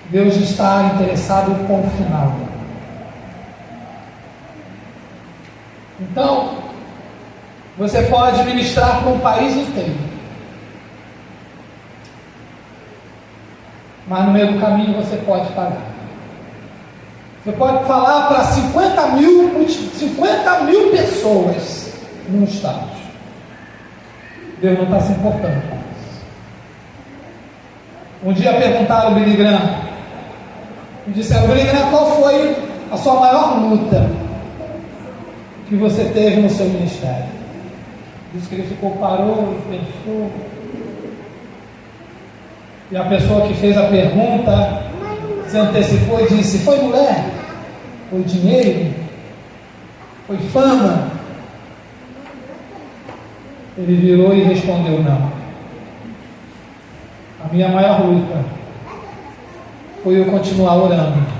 Deus está interessado com o final. Então, você pode ministrar para um país inteiro, mas no meio do caminho você pode parar. Você pode falar para 50 mil pessoas no estado. Deus não está se importando com isso. Um dia perguntaram ao Billy Graham, e disseram: Billy Graham, qual foi a sua maior luta que você teve no seu ministério? Disse que ele parou e pensou. E a pessoa que fez a pergunta se antecipou e disse: foi mulher? Foi dinheiro? Foi fama? Ele virou e respondeu: não. A minha maior luta foi eu continuar orando.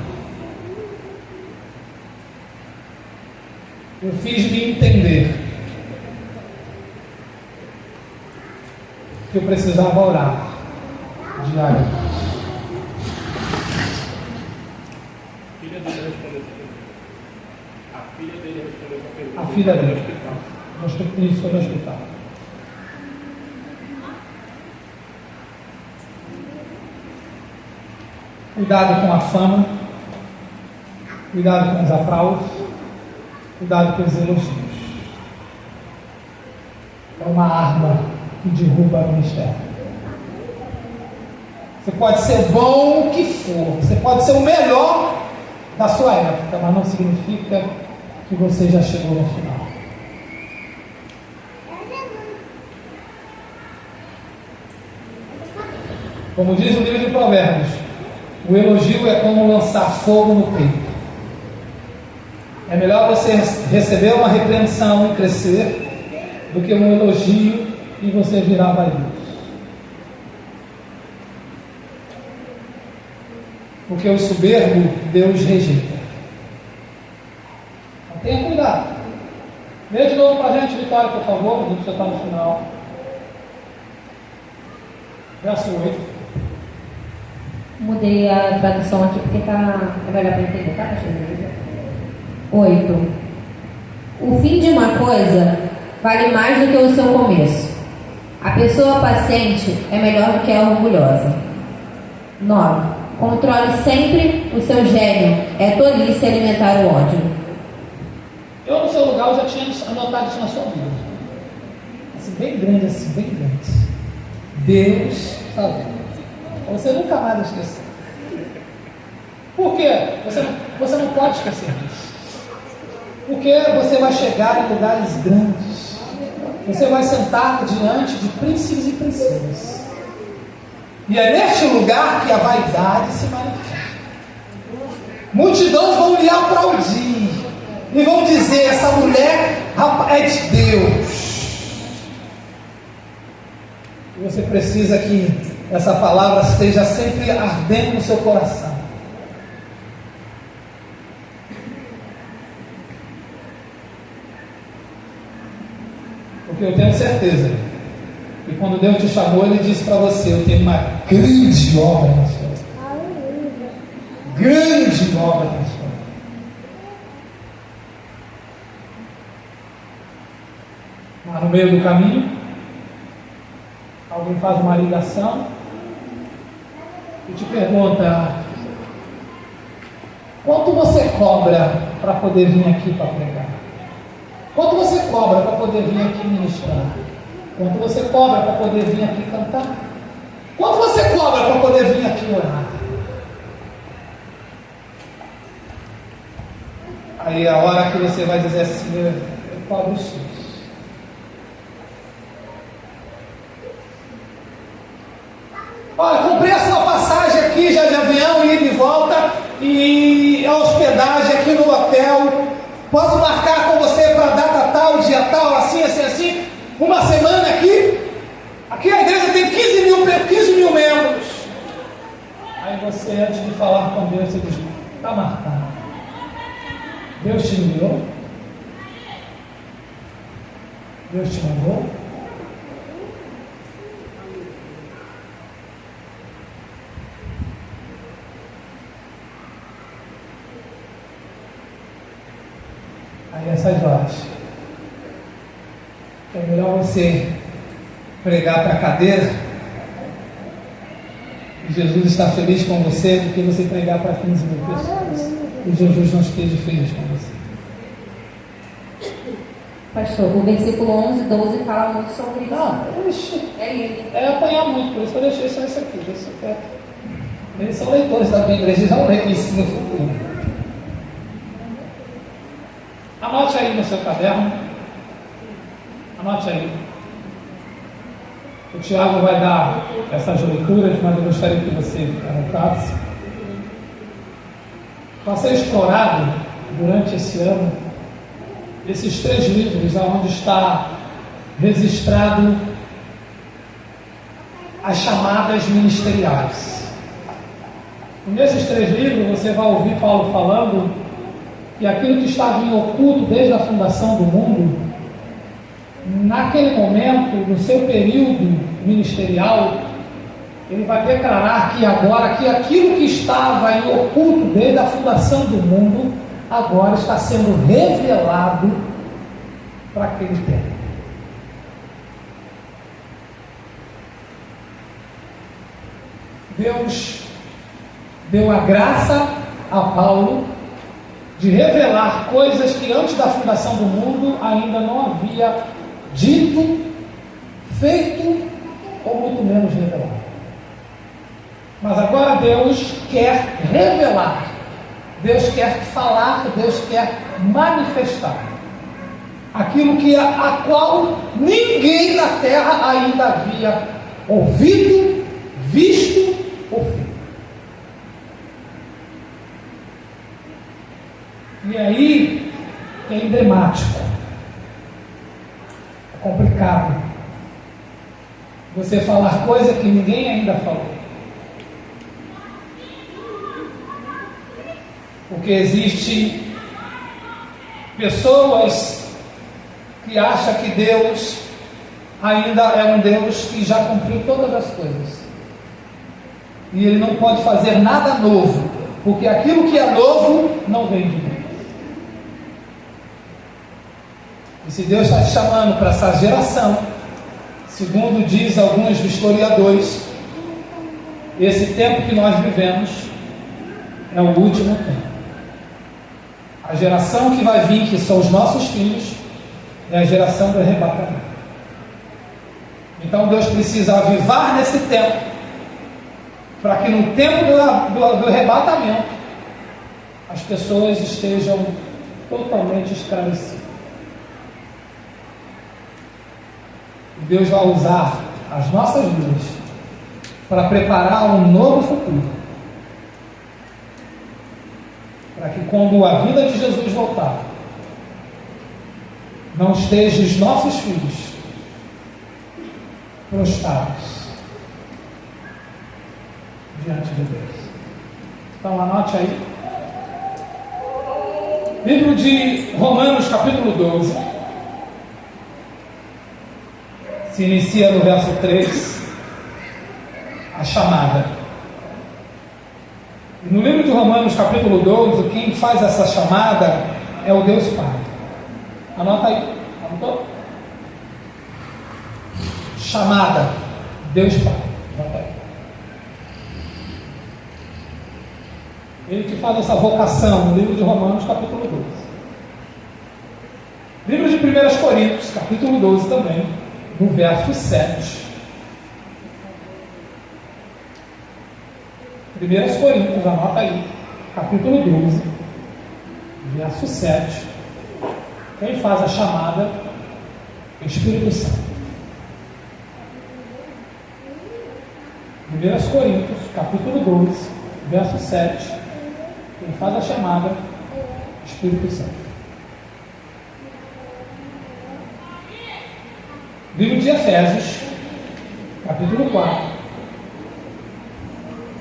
Eu fiz-me entender que eu precisava orar diariamente. A filha dele isso foi no hospital. Cuidado com a fama, cuidado com os aplausos, cuidado com os elogios. É uma arma que derruba o ministério. Você pode ser bom o que for, você pode ser o melhor da sua época, mas não significa que você já chegou no final. Como diz o livro de Provérbios, o elogio é como lançar fogo no peito. É melhor você receber uma repreensão e crescer do que um elogio e você virar vaidoso. Porque o soberbo Deus rejeita. Então tenha cuidado. Lê de novo para a gente, Vitória, por favor, a gente já está no final. Verso 8. Mudei a tradução aqui porque é melhor para entender, tá? 8. O fim de uma coisa vale mais do que o seu começo. A pessoa paciente é melhor do que a orgulhosa. 9. Controle sempre o seu gênio. É tolice alimentar o ódio. Eu, no seu lugar, já tinha anotado isso na sua vida. Assim, bem grande, assim, bem grande. Deus falou. Você nunca mais vai esquecer. Por quê? Você não pode esquecer disso. Porque você vai chegar em lugares grandes. Você vai sentar diante de príncipes e princesas. E é neste lugar que a vaidade se manifesta. Multidões vão lhe aplaudir e vão dizer: essa mulher é de Deus. E você precisa que essa palavra esteja sempre ardendo no seu coração. Porque eu tenho certeza que quando Deus te chamou, Ele disse para você: eu tenho uma grande obra na sua vida. Grande obra na sua vida. Lá no meio do caminho, alguém faz uma ligação e te pergunta: quanto você cobra para poder vir aqui para pregar? Quanto você cobra para poder vir aqui ministrar? Quanto você cobra para poder vir aqui cantar? Quanto você cobra para poder vir aqui orar? Aí a hora que você vai dizer assim: eu cobro X. Olha, comprei essa passagem aqui já de avião, ida e volta, e a hospedagem aqui no hotel. Posso marcar com você para data tal, dia tal, assim, assim, assim, uma semana aqui? Aqui a igreja tem 15 mil membros. Aí você, antes de falar com Deus, você diz: está marcado. Deus te enviou? Deus te mandou? Aí essas horas é melhor você pregar para a cadeira e Jesus está feliz com você do que você pregar para 15 mil pessoas e Jesus não esteja feliz com você. Pastor, o versículo 11 e 12 fala muito sobre isso. É lindo. É apanhar muito, por isso que eu deixei só isso aqui, deixa quieto. Eles são leitores da minha igreja, já leem isso no futuro. Anote aí no seu caderno. Anote aí. O Tiago vai dar essas leituras, mas eu gostaria que você anotasse. Para ser explorado durante esse ano, esses 3 livros, onde está registrado as chamadas ministeriais. E nesses 3 livros você vai ouvir Paulo falando que aquilo que estava em oculto desde a fundação do mundo, naquele momento, no seu período ministerial, ele vai declarar que agora, que aquilo que estava em oculto desde a fundação do mundo, agora está sendo revelado para aquele tempo. Deus deu a graça a Paulo de revelar coisas que antes da fundação do mundo ainda não havia dito, feito ou muito menos revelado. Mas agora Deus quer revelar, Deus quer falar, Deus quer manifestar aquilo que a qual ninguém na terra ainda havia ouvido, visto ou feito. E aí é emblemático, é complicado você falar coisa que ninguém ainda falou, porque existe pessoas que acham que Deus ainda é um Deus que já cumpriu todas as coisas e Ele não pode fazer nada novo, porque aquilo que é novo não vem de Deus. E se Deus está te chamando para essa geração, segundo diz alguns historiadores, esse tempo que nós vivemos é o último tempo. A geração que vai vir, que são os nossos filhos, é a geração do arrebatamento. Então Deus precisa avivar nesse tempo para que no tempo do arrebatamento as pessoas estejam totalmente esclarecidas. Deus vai usar as nossas vidas para preparar um novo futuro, para que quando a vida de Jesus voltar, não estejam os nossos filhos prostrados diante de Deus. Então anote aí. Livro de Romanos, capítulo 12. Se inicia no verso 3, a chamada. E no livro de Romanos, capítulo 12, quem faz essa chamada é o Deus Pai. Anota aí. Anotou? Chamada. Deus Pai. Anota aí. Ele que faz essa vocação no livro de Romanos, capítulo 12. Livro de 1 Coríntios, capítulo 12 também, no verso 7. 1 Coríntios, anota aí, capítulo 12, verso 7. Quem faz a chamada é o Espírito Santo. 1 Coríntios, capítulo 12, verso 7. Quem faz a chamada é o Espírito Santo. Livro de Efésios, capítulo 4,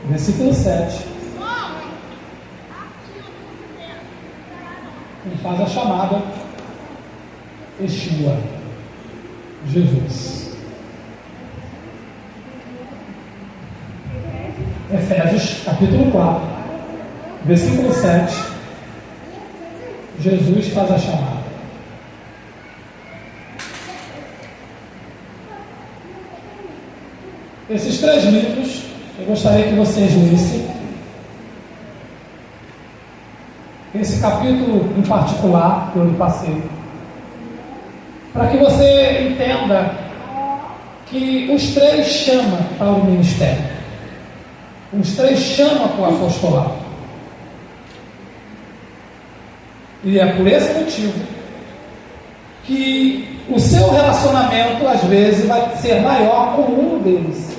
versículo 7. Quem faz a chamada é Yeshua, Jesus. Efésios, capítulo 4, versículo 7. Jesus faz a chamada. Esses 3 livros eu gostaria que vocês lessem. Esse capítulo em particular que eu lhe passei, para que você entenda que os 3 chamam para o ministério. Os 3 chamam para o apostolado. E é por esse motivo que o seu relacionamento às vezes vai ser maior com um deles.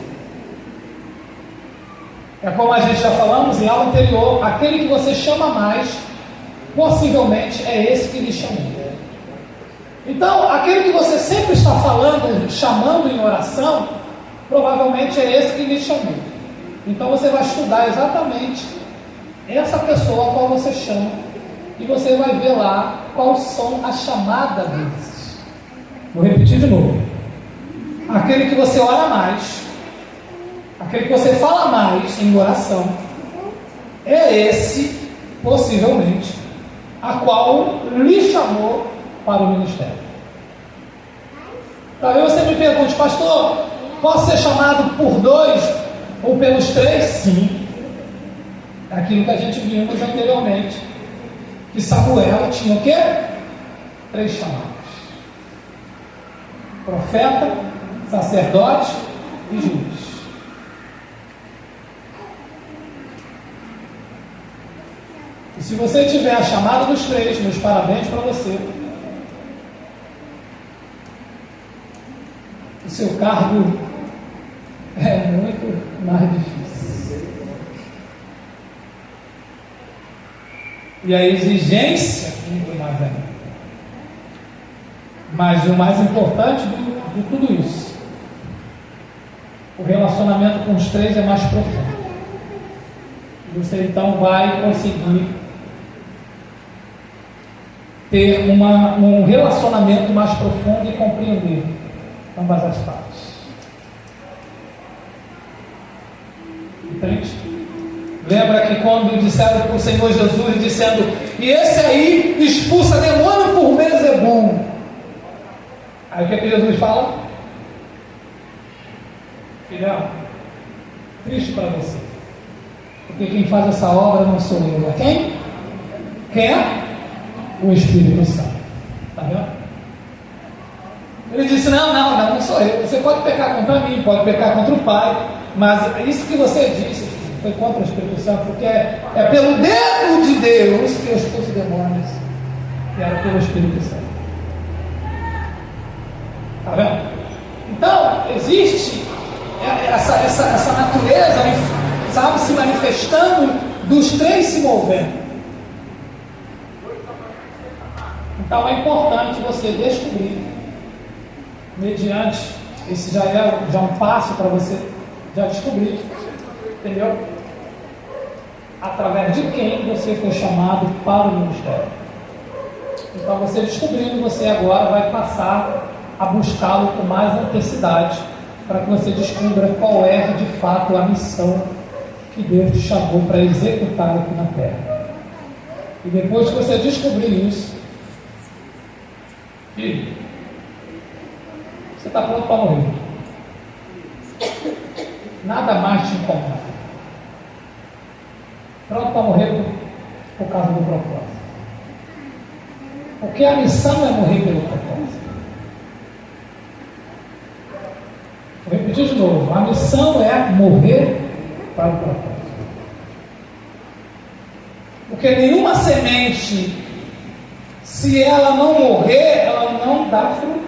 É como a gente já falamos em aula anterior, aquele que você chama mais, possivelmente é esse que lhe chamou. Então, aquele que você sempre está falando, chamando em oração, provavelmente é esse que lhe chamou. Então você vai estudar exatamente essa pessoa a qual você chama, e você vai ver lá quais são as chamadas deles. Vou repetir de novo. Aquele que você ora mais, aquele que você fala mais em oração, é esse, possivelmente, a qual lhe chamou para o ministério. Talvez você me pergunte, pastor, posso ser chamado por 2 ou pelos 3? Sim. É aquilo que a gente vimos anteriormente, que Samuel tinha o quê? 3 chamados: profeta, sacerdote e juiz. E se você tiver a chamada dos 3, meus parabéns para você. O seu cargo é muito mais difícil. E a exigência muito mais ainda. Mas o mais importante de tudo isso, o relacionamento com os 3 é mais profundo. Você então vai conseguir ter um relacionamento mais profundo e compreender ambas as partes. Entende? Lembra que quando disseram para o Senhor Jesus, dizendo, e esse aí expulsa demônio por Belzebum. Aí o que é que Jesus fala? Filhão, triste para você, porque quem faz essa obra não sou eu, é quem? Quem é? O Espírito Santo. Está vendo? Ele disse, não sou eu. Você pode pecar contra mim, pode pecar contra o Pai, mas isso que você disse, foi contra o Espírito Santo, porque é pelo dedo de Deus que eu expulso demônios, e era pelo Espírito Santo. Está vendo? Então, existe essa natureza, sabe, se manifestando, dos três se movendo. Então é importante você descobrir, mediante, esse já é um passo para você já descobrir, entendeu? Através de quem você foi chamado para o ministério. Então você descobrindo, você agora vai passar a buscá-lo com mais intensidade, para que você descubra qual é de fato a missão que Deus te chamou para executar aqui na terra. E depois que você descobrir isso, filho, você está pronto para morrer. Nada mais te incomoda. Pronto para morrer por causa do propósito. Porque a missão é morrer pelo propósito. Vou repetir de novo. A missão é morrer para o propósito. Porque nenhuma semente, se ela não morrer, ela não dá fruto.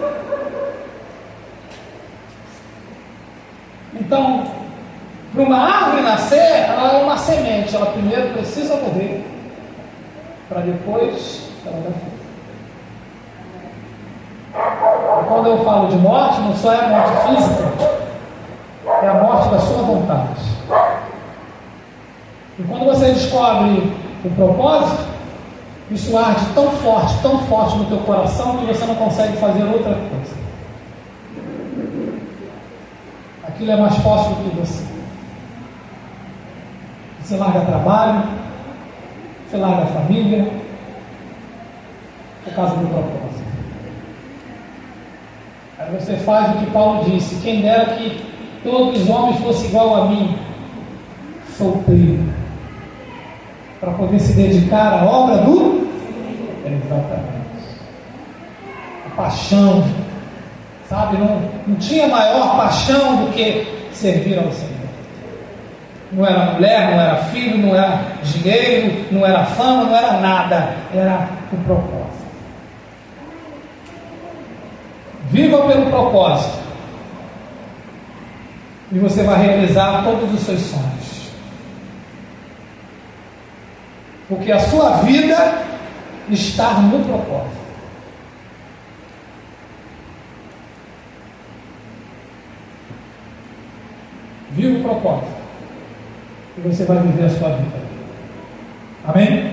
Então, para uma árvore nascer, ela é uma semente. Ela primeiro precisa morrer, para depois ela dar fruto. E quando eu falo de morte, não só é a morte física, é a morte da sua vontade. E quando você descobre o propósito, isso arde tão forte no teu coração, que você não consegue fazer outra coisa. Aquilo é mais forte do que você. Você larga trabalho, você larga a família, por causa do propósito. Aí você faz o que Paulo disse: quem dera que todos os homens fossem igual a mim, solteiro, para poder se dedicar à obra do... Exatamente. A paixão, sabe? Não tinha maior paixão do que servir ao Senhor. Não era mulher, não era filho, não era dinheiro, não era fama, não era nada. Era o propósito. Viva pelo propósito, e você vai realizar todos os seus sonhos. Porque a sua vida está no propósito. Viva o propósito, e você vai viver a sua vida. Amém?